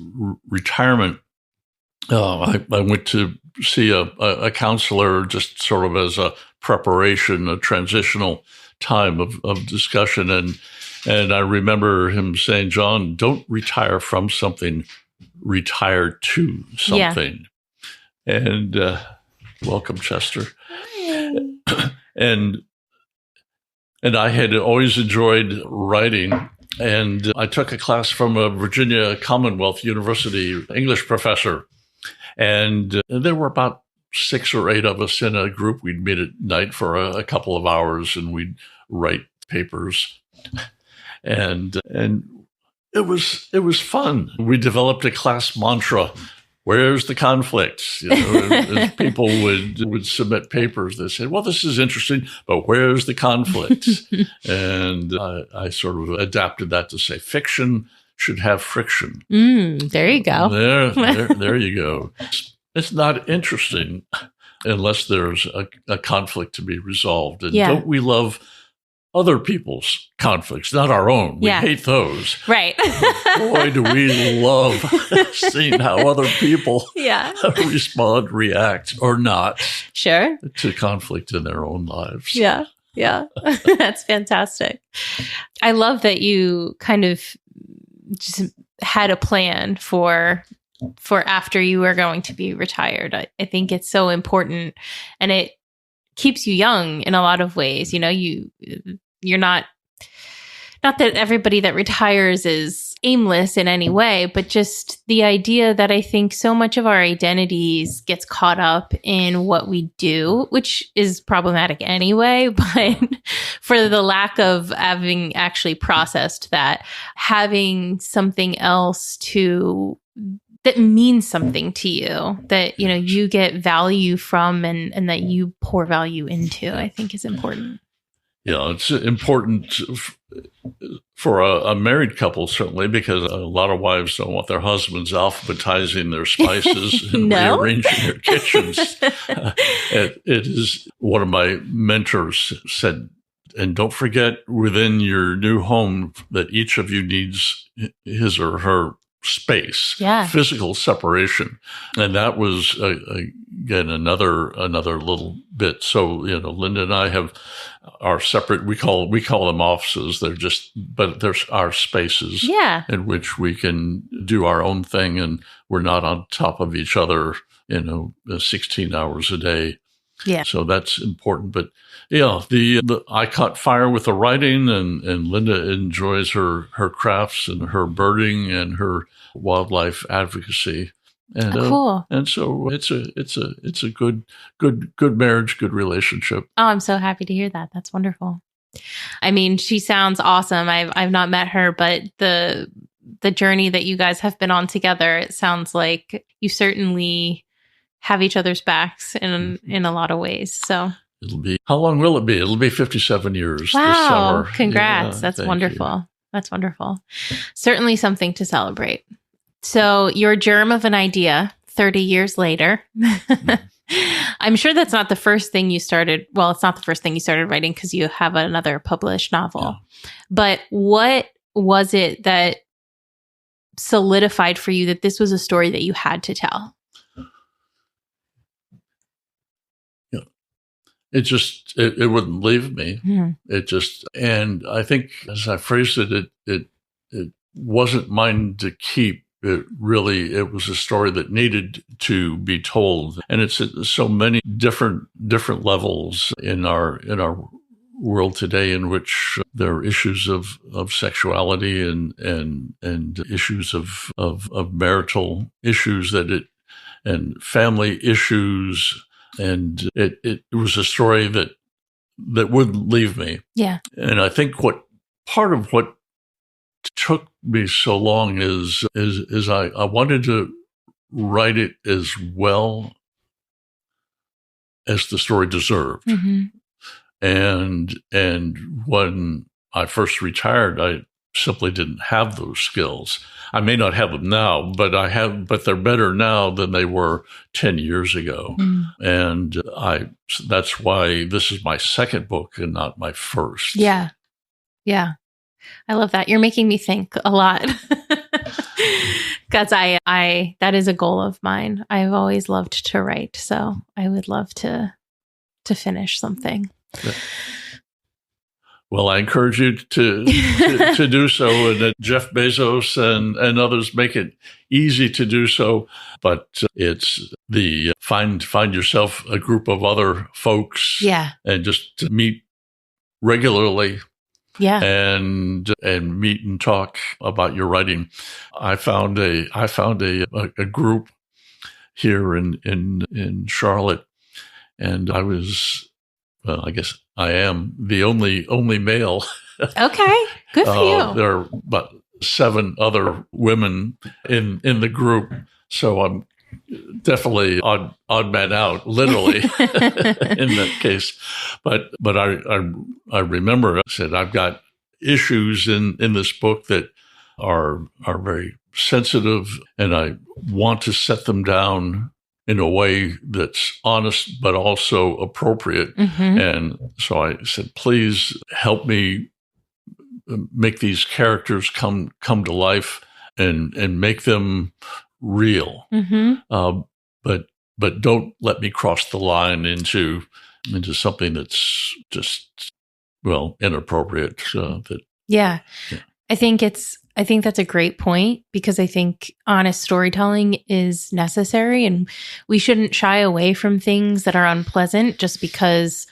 retirement, I went to see a counselor, just sort of as a preparation, a transitional time of discussion. And I remember him saying, John, don't retire from something, retire to something. Yeah. And welcome, Chester. And I had always enjoyed writing. And I took a class from a Virginia Commonwealth University English professor. And there were about 6 or 8 of us in a group. We'd meet at night for a couple of hours and we'd write papers. And it was fun. We developed a class mantra. Where's the conflict? As people would submit papers, they said, well, this is interesting, but where's the conflict? And I sort of adapted that to say fiction should have friction. There you go. There you go. It's not interesting unless there's a conflict to be resolved. And don't we love other people's conflicts, not our own? We hate those. Right. Boy, do we love seeing how other people respond, react, or not to conflict in their own lives. Yeah. That's fantastic. I love that you kind of just had a plan for after you were going to be retired. I think it's so important, and it keeps you young in a lot of ways. You're not that everybody that retires is aimless in any way, but just the idea that I think so much of our identities gets caught up in what we do, which is problematic anyway, but for the lack of having actually processed that, having something else that means something to you, that, you get value from and that you pour value into, I think is important. Yeah, it's important for a married couple, certainly, because a lot of wives don't want their husbands alphabetizing their spices and rearranging their kitchens. It is one of my mentors said, and don't forget within your new home that each of you needs his or her space, physical separation. And that was, again, another little bit. So, Linda and I have our separate, we call them offices. But there's our spaces in which we can do our own thing, and we're not on top of each other, 16 hours a day. Yeah. So that's important. But I caught fire with the writing, and Linda enjoys her crafts and her birding and her wildlife advocacy. And cool. And so it's a good marriage, good relationship. Oh, I'm so happy to hear that. That's wonderful. I mean, she sounds awesome. I've not met her, but the journey that you guys have been on together, it sounds like you certainly have each other's backs in a lot of ways. So how long will it be? It'll be 57 years this summer. Congrats. That's wonderful. That's wonderful. Certainly something to celebrate. So your germ of an idea 30 years later, I'm sure that's not the first thing you started. Well, it's not the first thing you started writing because you have another published novel. Yeah. But what was it that solidified for you that this was a story that you had to tell? It wouldn't leave me. Mm-hmm. And I think, as I phrased it wasn't mine to keep. It was a story that needed to be told. And it's at so many different levels in our world today, in which there are issues of sexuality and issues of marital issues and family issues. And it was a story that wouldn't leave me. Yeah. And I think part of what took me so long is I wanted to write it as well as the story deserved. Mm-hmm. And when I first retired, I simply didn't have those skills. I may not have them now, but they're better now than they were 10 years ago. Mm. And that's why this is my second book and not my first. Yeah. Yeah. I love that. You're making me think a lot. Because that is a goal of mine. I've always loved to write, so I would love to finish something. Yeah. Well, I encourage you to do so, and that Jeff Bezos and others make it easy to do so. But it's find yourself a group of other folks, and just meet regularly Yeah. and meet and talk about your writing. I found a group here in Charlotte, and I was, well, I guess I am the only male. Okay. Good for you. There are about 7 other women in the group, so I'm definitely odd man out, literally, in that case. But I remember I said I've got issues in this book that are very sensitive, and I want to set them down in a way that's honest but also appropriate. Mm-hmm. And so I said, please help me make these characters come to life and make them real. Mm-hmm. But don't let me cross the line into something that's just, well, inappropriate. Yeah. Yeah. I think that's a great point, because I think honest storytelling is necessary, and we shouldn't shy away from things that are unpleasant just because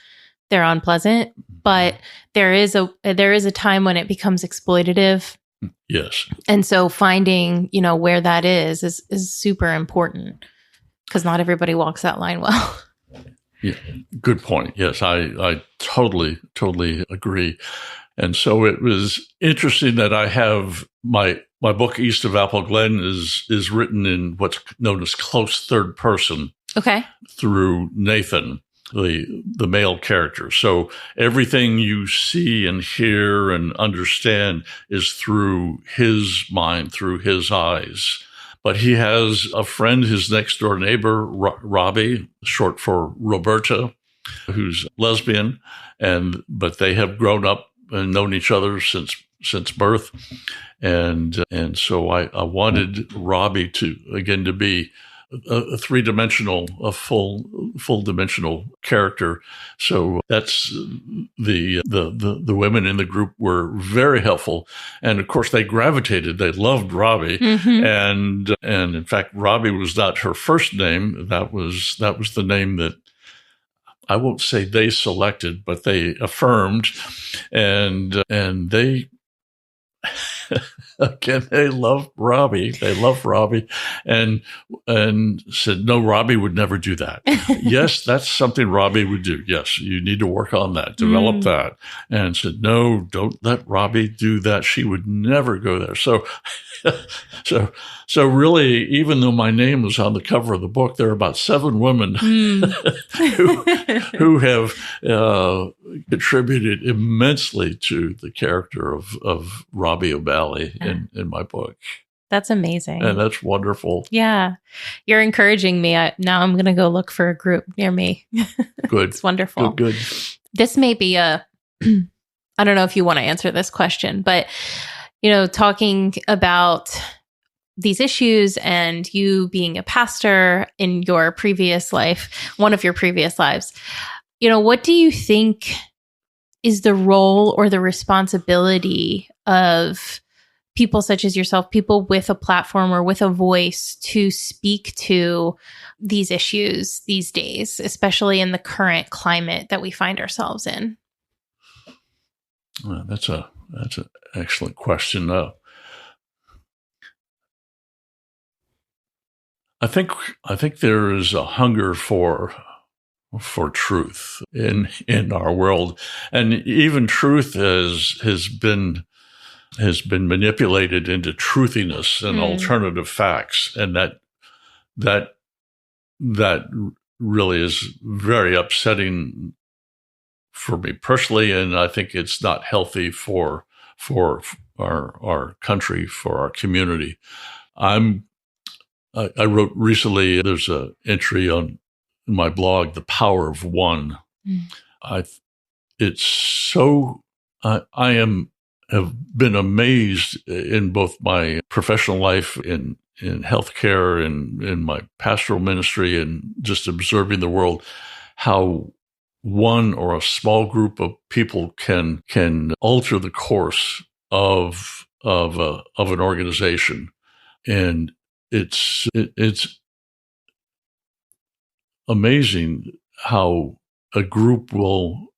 they're unpleasant. But there is a time when it becomes exploitative. Yes. And so finding, where that is super important, because not everybody walks that line well. Yeah. Good point. Yes, I totally agree. And so it was interesting that I have my book East of Apple Glen is written in what's known as close third person. Okay. Through Nathan, the male character. So everything you see and hear and understand is through his mind, through his eyes. But he has a friend, his next door neighbor, Robbie, short for Roberta, who's lesbian, but they have grown up and known each other since birth. And so I wanted Robbie to be a three-dimensional, a full dimensional character. So that's the women in the group were very helpful, and of course they loved Robbie, Mm-hmm. and in fact Robbie was not her first name. That was the name that I won't say they selected, but they affirmed, and they. Again, they love Robbie. They love Robbie, and said, "No, Robbie would never do that." Yes, that's something Robbie would do. Yes, you need to work on that, develop that. And said, "No, don't let Robbie do that. She would never go there." So, so really, even though my name was on the cover of the book, there are about 7 women who have contributed immensely to the character of Robbie O'Malley in my book. That's amazing. And that's wonderful. Yeah. You're encouraging me. Now I'm going to go look for a group near me. Good. It's wonderful. Good. This may be I don't know if you want to answer this question, but, talking about these issues and you being a pastor in your previous life, one of your previous lives, what do you think is the role or the responsibility of people such as yourself, people with a platform or with a voice, to speak to these issues these days, especially in the current climate that we find ourselves in? Well, that's an excellent question. I think there is a hunger for truth in our world, and even truth has been manipulated into truthiness and alternative facts, and that really is very upsetting for me personally, and I think it's not healthy for our country, for our community. I wrote recently, there's an entry on my blog, The Power of One. I have been amazed in both my professional life in healthcare and in my pastoral ministry and just observing the world, how one or a small group of people can alter the course of an organization. And it's amazing how a group will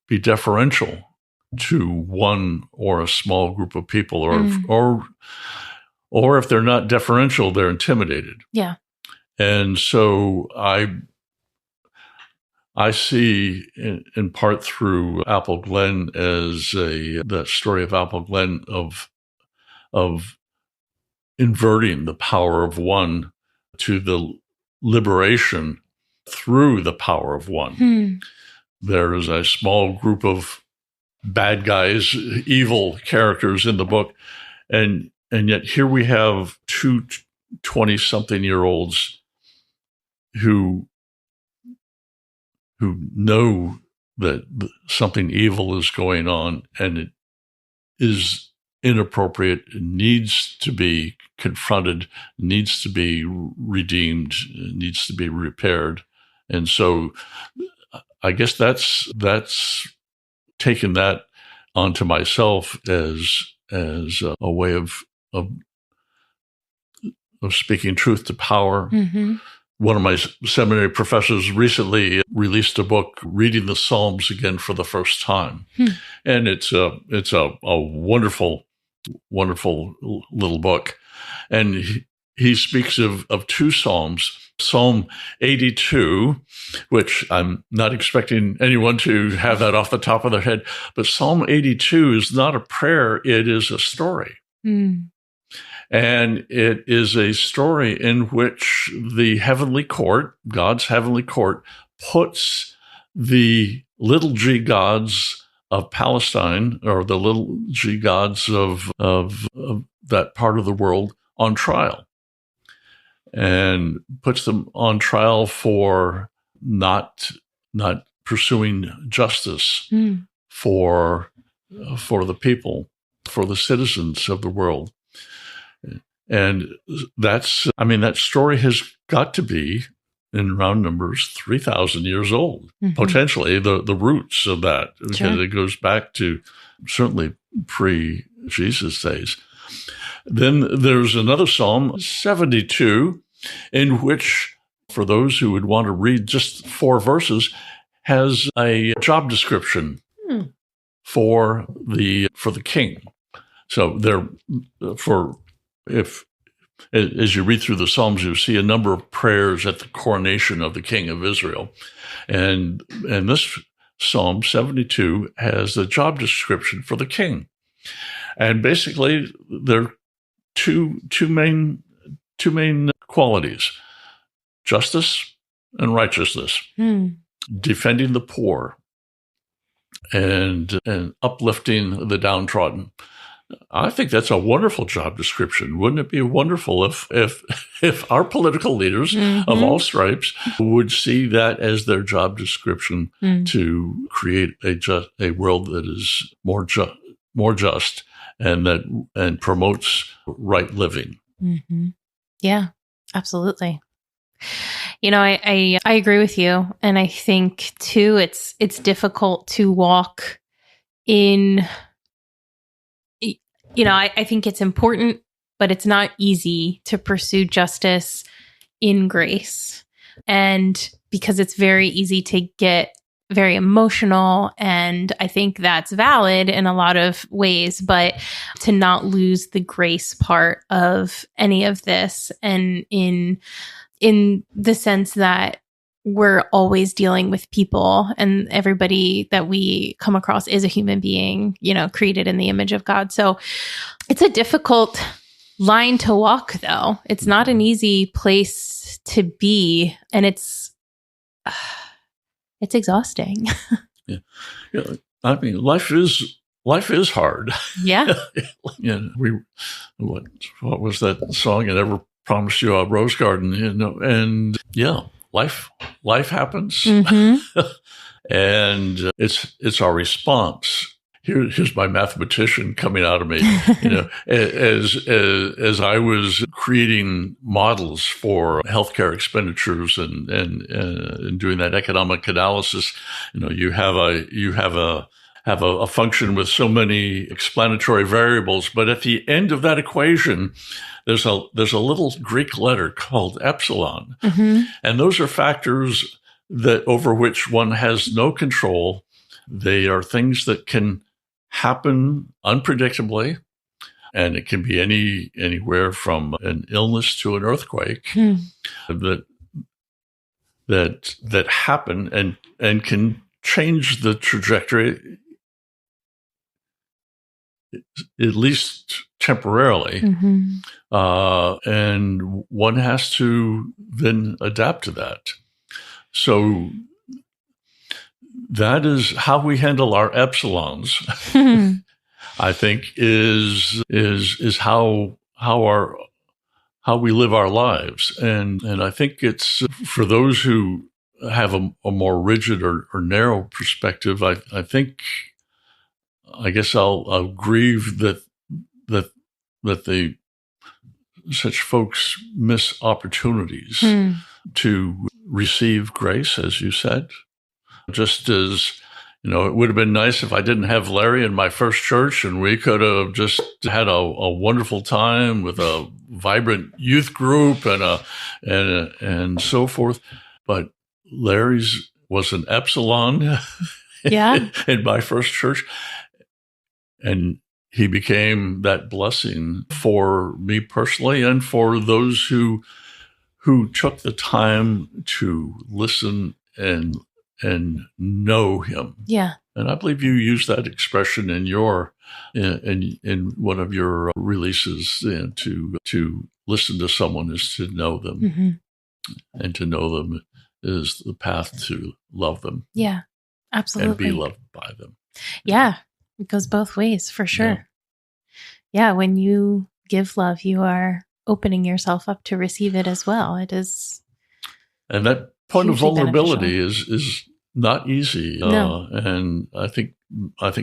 be deferential to one or a small group of people, or if they're not deferential, they're intimidated. Yeah. And so I see in part through Apple Glen as that story of Apple Glen of inverting the power of one to the liberation through the power of one. There is a small group of bad guys, evil characters in the book, and yet here we have two 20-something-year-olds who know that something evil is going on and it is inappropriate, it needs to be confronted, needs to be redeemed, needs to be repaired. And so I guess that's taken that onto myself as a way of speaking truth to power. One of my seminary professors recently released a book, Reading the Psalms Again for the First Time. And it's a wonderful, wonderful little book. And he speaks of two Psalms, Psalm 82, which I'm not expecting anyone to have that off the top of their head, but Psalm 82 is not a prayer, it is a story. And it is a story in which the heavenly court, God's heavenly court, puts the little g gods of Palestine, or the little g gods of that part of the world, on trial, and puts them on trial for not pursuing justice for the people, for the citizens of the world. And that story has got to be, in round numbers, 3,000 years old, potentially the roots of that, because it goes back to certainly pre-Jesus days. Then there's another Psalm, 72, in which, for those who would want to read just 4 verses, has a job description for the king. So if as you read through the Psalms, you see a number of prayers at the coronation of the King of Israel. And this Psalm 72 has a job description for the king. And basically, there are two main qualities: justice and righteousness, defending the poor and uplifting the downtrodden. I think that's a wonderful job description. Wouldn't it be wonderful if our political leaders of all stripes would see that as their job description to create a world that is more just and promotes right living? Yeah, absolutely. You know, I agree with you, and I think too it's difficult to walk in. You know, I think it's important, but it's not easy to pursue justice in grace. And because it's very easy to get very emotional, and I think that's valid in a lot of ways, but to not lose the grace part of any of this, and in the sense that we're always dealing with people, and everybody that we come across is a human being, you know, created in the image of God. So it's a difficult line to walk, though. It's not an easy place to be, and it's exhausting. Yeah. I mean, life is hard. Yeah. What was that song? I never promised you a rose garden, you know, and yeah. Life happens, and it's our response. Here's my mathematician coming out of me. You know, as I was creating models for healthcare expenditures and doing that economic analysis, you know, you have a function with so many explanatory variables, but at the end of that equation, there's a little Greek letter called epsilon. And those are factors that over which one has no control. They are things that can happen unpredictably, and it can be anywhere from an illness to an earthquake that happen and can change the trajectory, at least temporarily. And one has to then adapt to that. So that is how we handle our epsilons. I think is how we live our lives, and I think it's for those who have a more rigid or narrow perspective. I guess I'll grieve that such folks miss opportunities to receive grace, as you said. Just as, it would have been nice if I didn't have Larry in my first church and we could have just had a wonderful time with a vibrant youth group and so forth. But Larry's was an epsilon in my first church. And he became that blessing for me personally and for those who took the time to listen and know him. Yeah. And I believe you used that expression in in one of your releases. To listen to someone is to know them, and to know them is the path to love them. Yeah, absolutely. And be loved by them. Yeah, it goes both ways for sure. Yeah, when you give love, you are opening yourself up to receive it as well. It is, and that point of vulnerability is not easy. No. And I think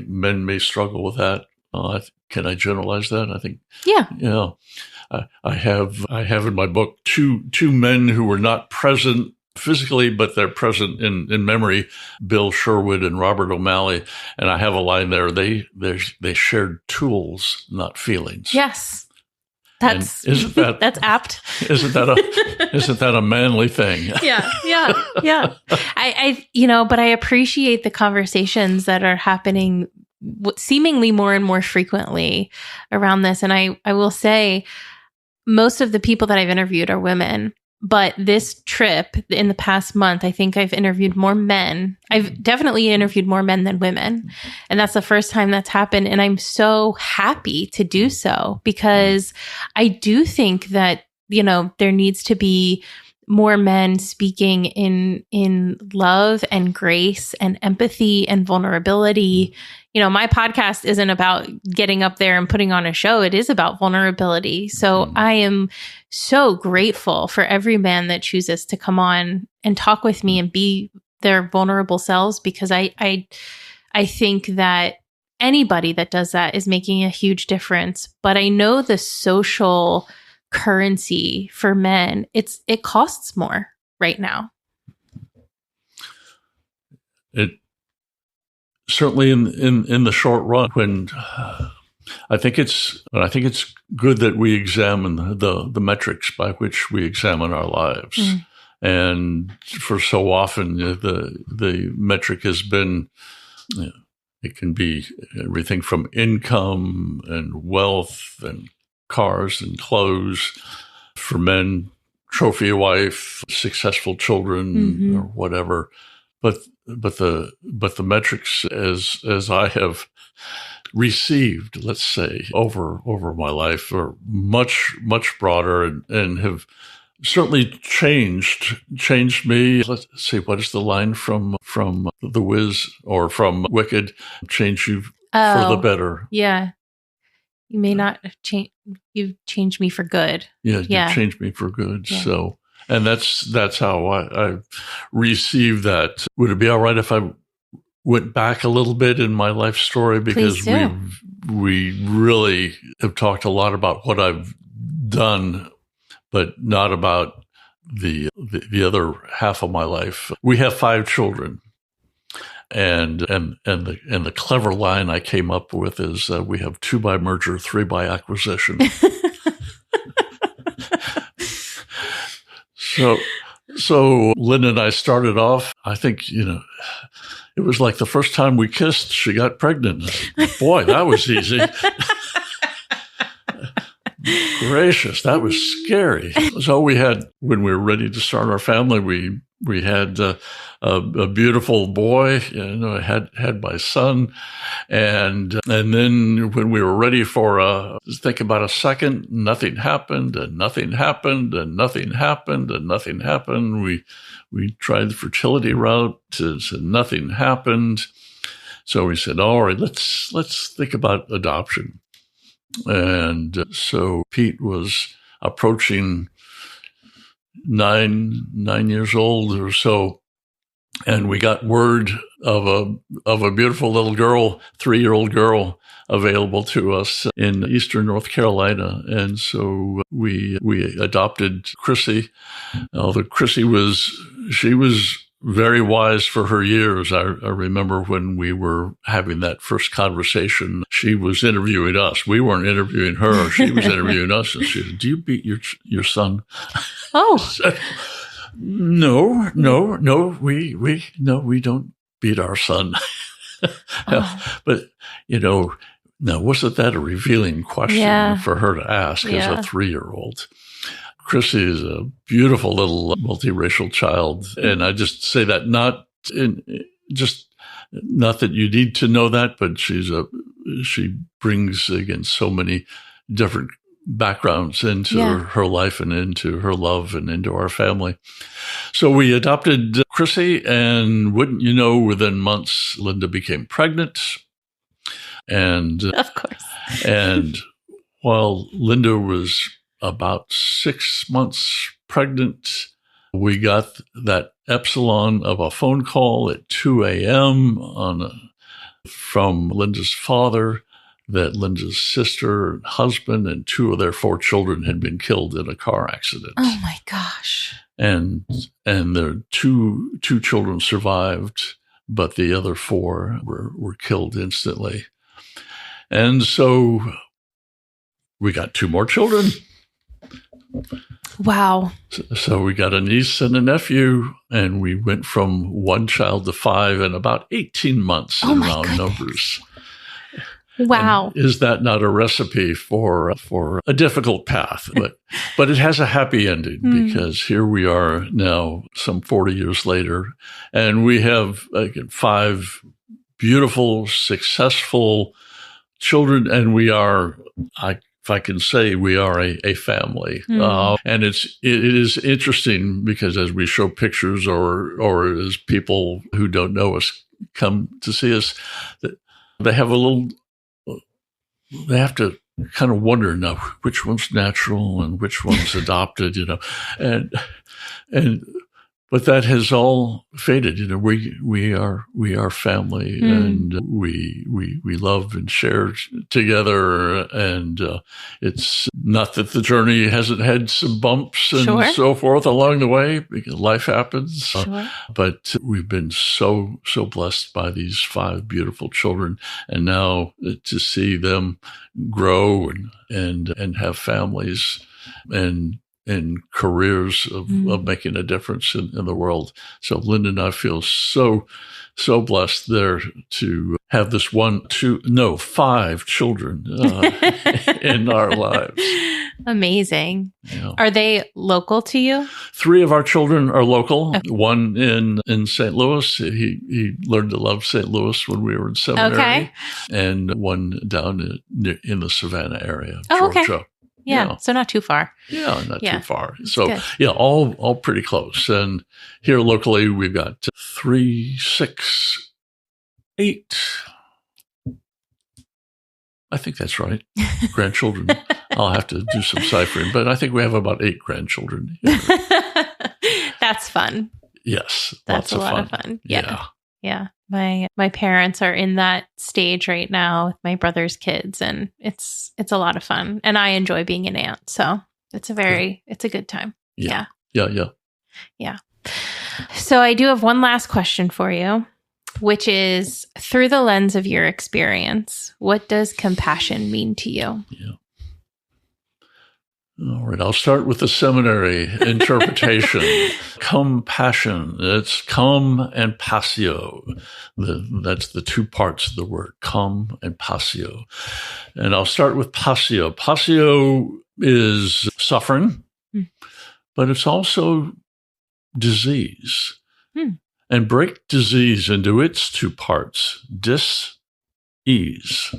men may struggle with that. Can I generalize that? I think, I have in my book two men who were not present physically, but they're present in memory, Bill Sherwood and Robert O'Malley. And I have a line there. They shared tools, not feelings. Yes. That's that's apt. Isn't that a manly thing? Yeah. But I appreciate the conversations that are happening seemingly more and more frequently around this. And I will say most of the people that I've interviewed are women. But this trip in the past month, I think I've interviewed more men. I've definitely interviewed more men than women. And that's the first time that's happened. And I'm so happy to do so because I do think that, there needs to be more men speaking in love and grace and empathy and vulnerability. My podcast isn't about getting up there and putting on a show. It is about vulnerability. So I am so grateful for every man that chooses to come on and talk with me and be their vulnerable selves, because I think that anybody that does that is making a huge difference. But I know the social currency for men, it costs more right now. It certainly in the short run, when I think it's good that we examine the metrics by which we examine our lives. And for so often the metric has been, it can be everything from income and wealth and cars and clothes. For men, trophy wife, successful children, or whatever. But the metrics as I have received, let's say, over my life are much broader and have certainly changed me. Let's see, what is the line from The Wiz or from Wicked? Change you for the better. Yeah. You may not have changed. You've changed me for good. Yeah, you've changed me for good. Yeah. So, and that's how I received that. Would it be all right if I went back a little bit in my life story? Because we really have talked a lot about what I've done, but not about the other half of my life. We have 5 children. And the clever line I came up with is we have 2 by merger, 3 by acquisition. So Linda and I started off, I think, it was like the first time we kissed, she got pregnant. Boy, that was easy. Gracious, that was scary. So when we were ready to start our family, we had a beautiful boy. I had my son, and then when we were ready for think about a second, nothing happened, and nothing happened, and nothing happened, and nothing happened. We tried the fertility route, and nothing happened. So we said, all right, let's think about adoption. And so Pete was approaching nine years old or so, and we got word of a beautiful little girl, 3-year-old girl, available to us in eastern North Carolina. And so we adopted Chrissy. Although Chrissy was very wise for her years. I remember when we were having that first conversation, she was interviewing us. We weren't interviewing her. She was interviewing us. And she said, "Do you beat your son?" Oh. Said, No, we don't beat our son. But, now wasn't that a revealing question for her to ask as a 3-year-old? Chrissy is a beautiful little multiracial child. And I just say that not that you need to know that, but she brings, again, so many different backgrounds into her life and into her love and into our family. So we adopted Chrissy, and wouldn't you know, within months, Linda became pregnant. And of course. And while Linda was about 6 months pregnant, we got that epsilon of a phone call at 2 a.m. from Linda's father that Linda's sister and husband and 2 of their 4 children had been killed in a car accident. Oh my gosh. And their two children survived, but the other 4 were killed instantly. And so we got 2 more children. Wow. So we got a niece and a nephew, and we went from 1 child to 5 in about 18 months in round numbers. Wow. And is that not a recipe for a difficult path? But it has a happy ending because here we are now, some 40 years later, and we have 5 beautiful, successful children, and we are, if I can say, we are a family. And it is interesting because as we show pictures or as people who don't know us come to see us, they have to kind of wonder now which one's natural and which one's adopted, but that has all faded. We are family, and we love and share together. And it's not that the journey hasn't had some bumps and so forth along the way, because life happens. But we've been so blessed by these 5 beautiful children, and now to see them grow and have families and careers of making a difference in the world. So Linda and I feel so blessed there to have this 5 children in our lives. Amazing. Are they local to you? 3 of our children are local. Okay. 1 in St. Louis. He learned to love St. Louis when we were in seminary. Okay. And 1 down in the Savannah area, Georgia. Okay. Yeah, so not too far. Yeah, not too far. So, good. All pretty close. And here locally, we've got 3, 6, 8. I think that's right. Grandchildren. I'll have to do some ciphering, but I think we have about 8 grandchildren. That's fun. Yes, that's a lot of fun. Yeah. My parents are in that stage right now with my brother's kids, and it's a lot of fun, and I enjoy being an aunt. So it's a good time. Yeah. So I do have one last question for you, which is, through the lens of your experience, what does compassion mean to you? Yeah. All right, I'll start with the seminary interpretation. Compassion. It's cum and passio. That's the two parts of the word, cum and passio. And I'll start with passio. Passio is suffering, but it's also disease. And break disease into its two parts, dis-ease.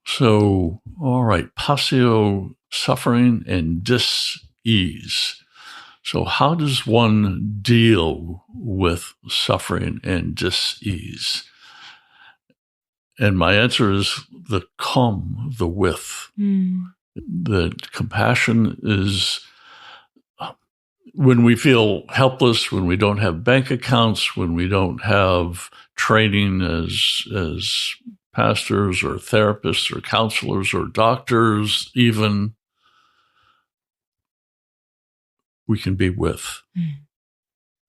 So, all right, passio, suffering, and dis-ease. So how does one deal with suffering and dis-ease? And my answer is the cum, the with. The compassion is when we feel helpless, when we don't have bank accounts, when we don't have training as pastors or therapists or counselors or doctors, even, we can be with.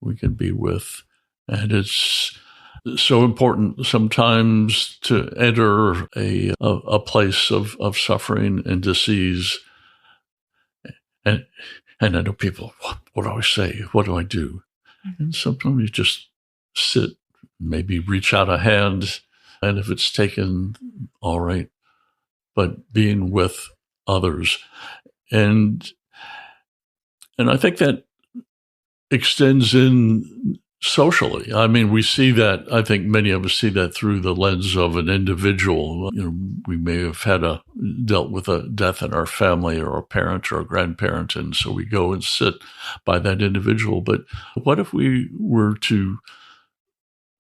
We can be with. And it's so important sometimes to enter a place of suffering and disease. And I know people, what do I say? What do I do? And sometimes you just sit, maybe reach out a hand, and if it's taken, all right. But being with others. And I think that extends in socially. I mean, we see that, I think many of us see that through the lens of an individual. You know, we may have dealt with a death in our family or a parent or a grandparent, and so we go and sit by that individual. But what if we were to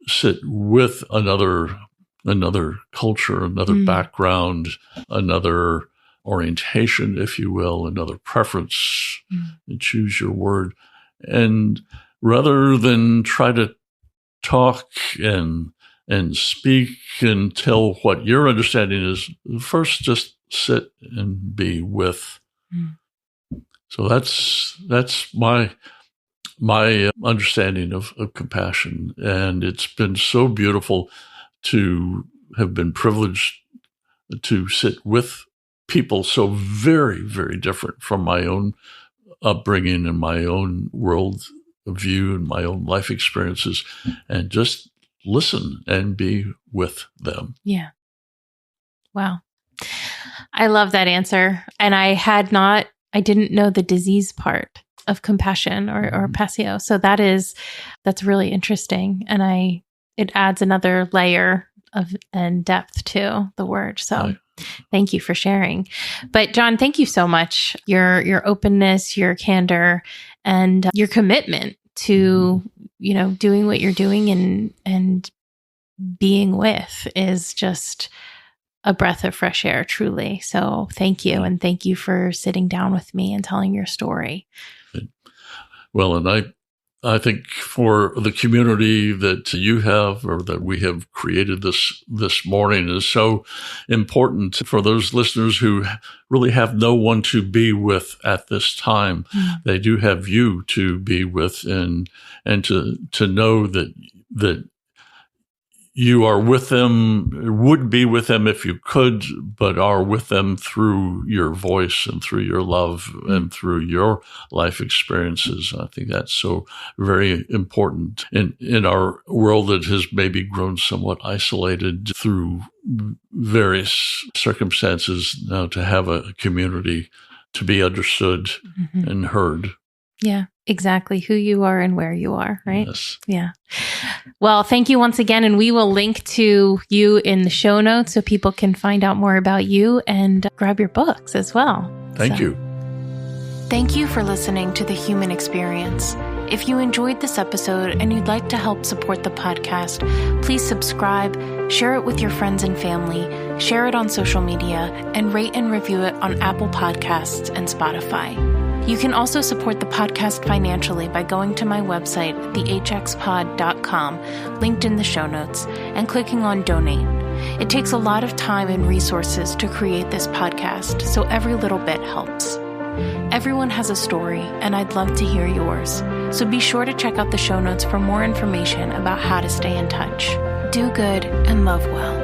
sit with another culture, another background, another orientation, if you will, another preference, and choose your word. And rather than try to talk and speak and tell what your understanding is, first just sit and be with. So that's my understanding of compassion. And it's been so beautiful to have been privileged to sit with people so very, very different from my own upbringing and my own world view and my own life experiences, and just listen and be with them. Yeah. Wow. I love that answer. And I didn't know the disease part of compassion or passio. So that's really interesting. And it adds another layer and depth to the word. So thank you for sharing. But John, thank you so much. Your openness, your candor, and your commitment to, doing what you're doing and being with is just a breath of fresh air, truly. So thank you. And thank you for sitting down with me and telling your story. Well, and I think for the community that you have or that we have created this morning is so important for those listeners who really have no one to be with at this time. They do have you to be with and to know that you are with them, would be with them if you could, but are with them through your voice and through your love and through your life experiences. I think that's so very important in our world that has maybe grown somewhat isolated through various circumstances. Now to have a community to be understood and heard. Yeah, exactly. Who you are and where you are, right? Yes. Yeah. Well, thank you once again. And we will link to you in the show notes so people can find out more about you and grab your books as well. Thank you. Thank you for listening to The Human Experience. If you enjoyed this episode and you'd like to help support the podcast, please subscribe, share it with your friends and family, share it on social media, and rate and review it on Apple Podcasts and Spotify. You can also support the podcast financially by going to my website, thehxpod.com, linked in the show notes, and clicking on Donate. It takes a lot of time and resources to create this podcast, so every little bit helps. Everyone has a story, and I'd love to hear yours. So be sure to check out the show notes for more information about how to stay in touch. Do good and love well.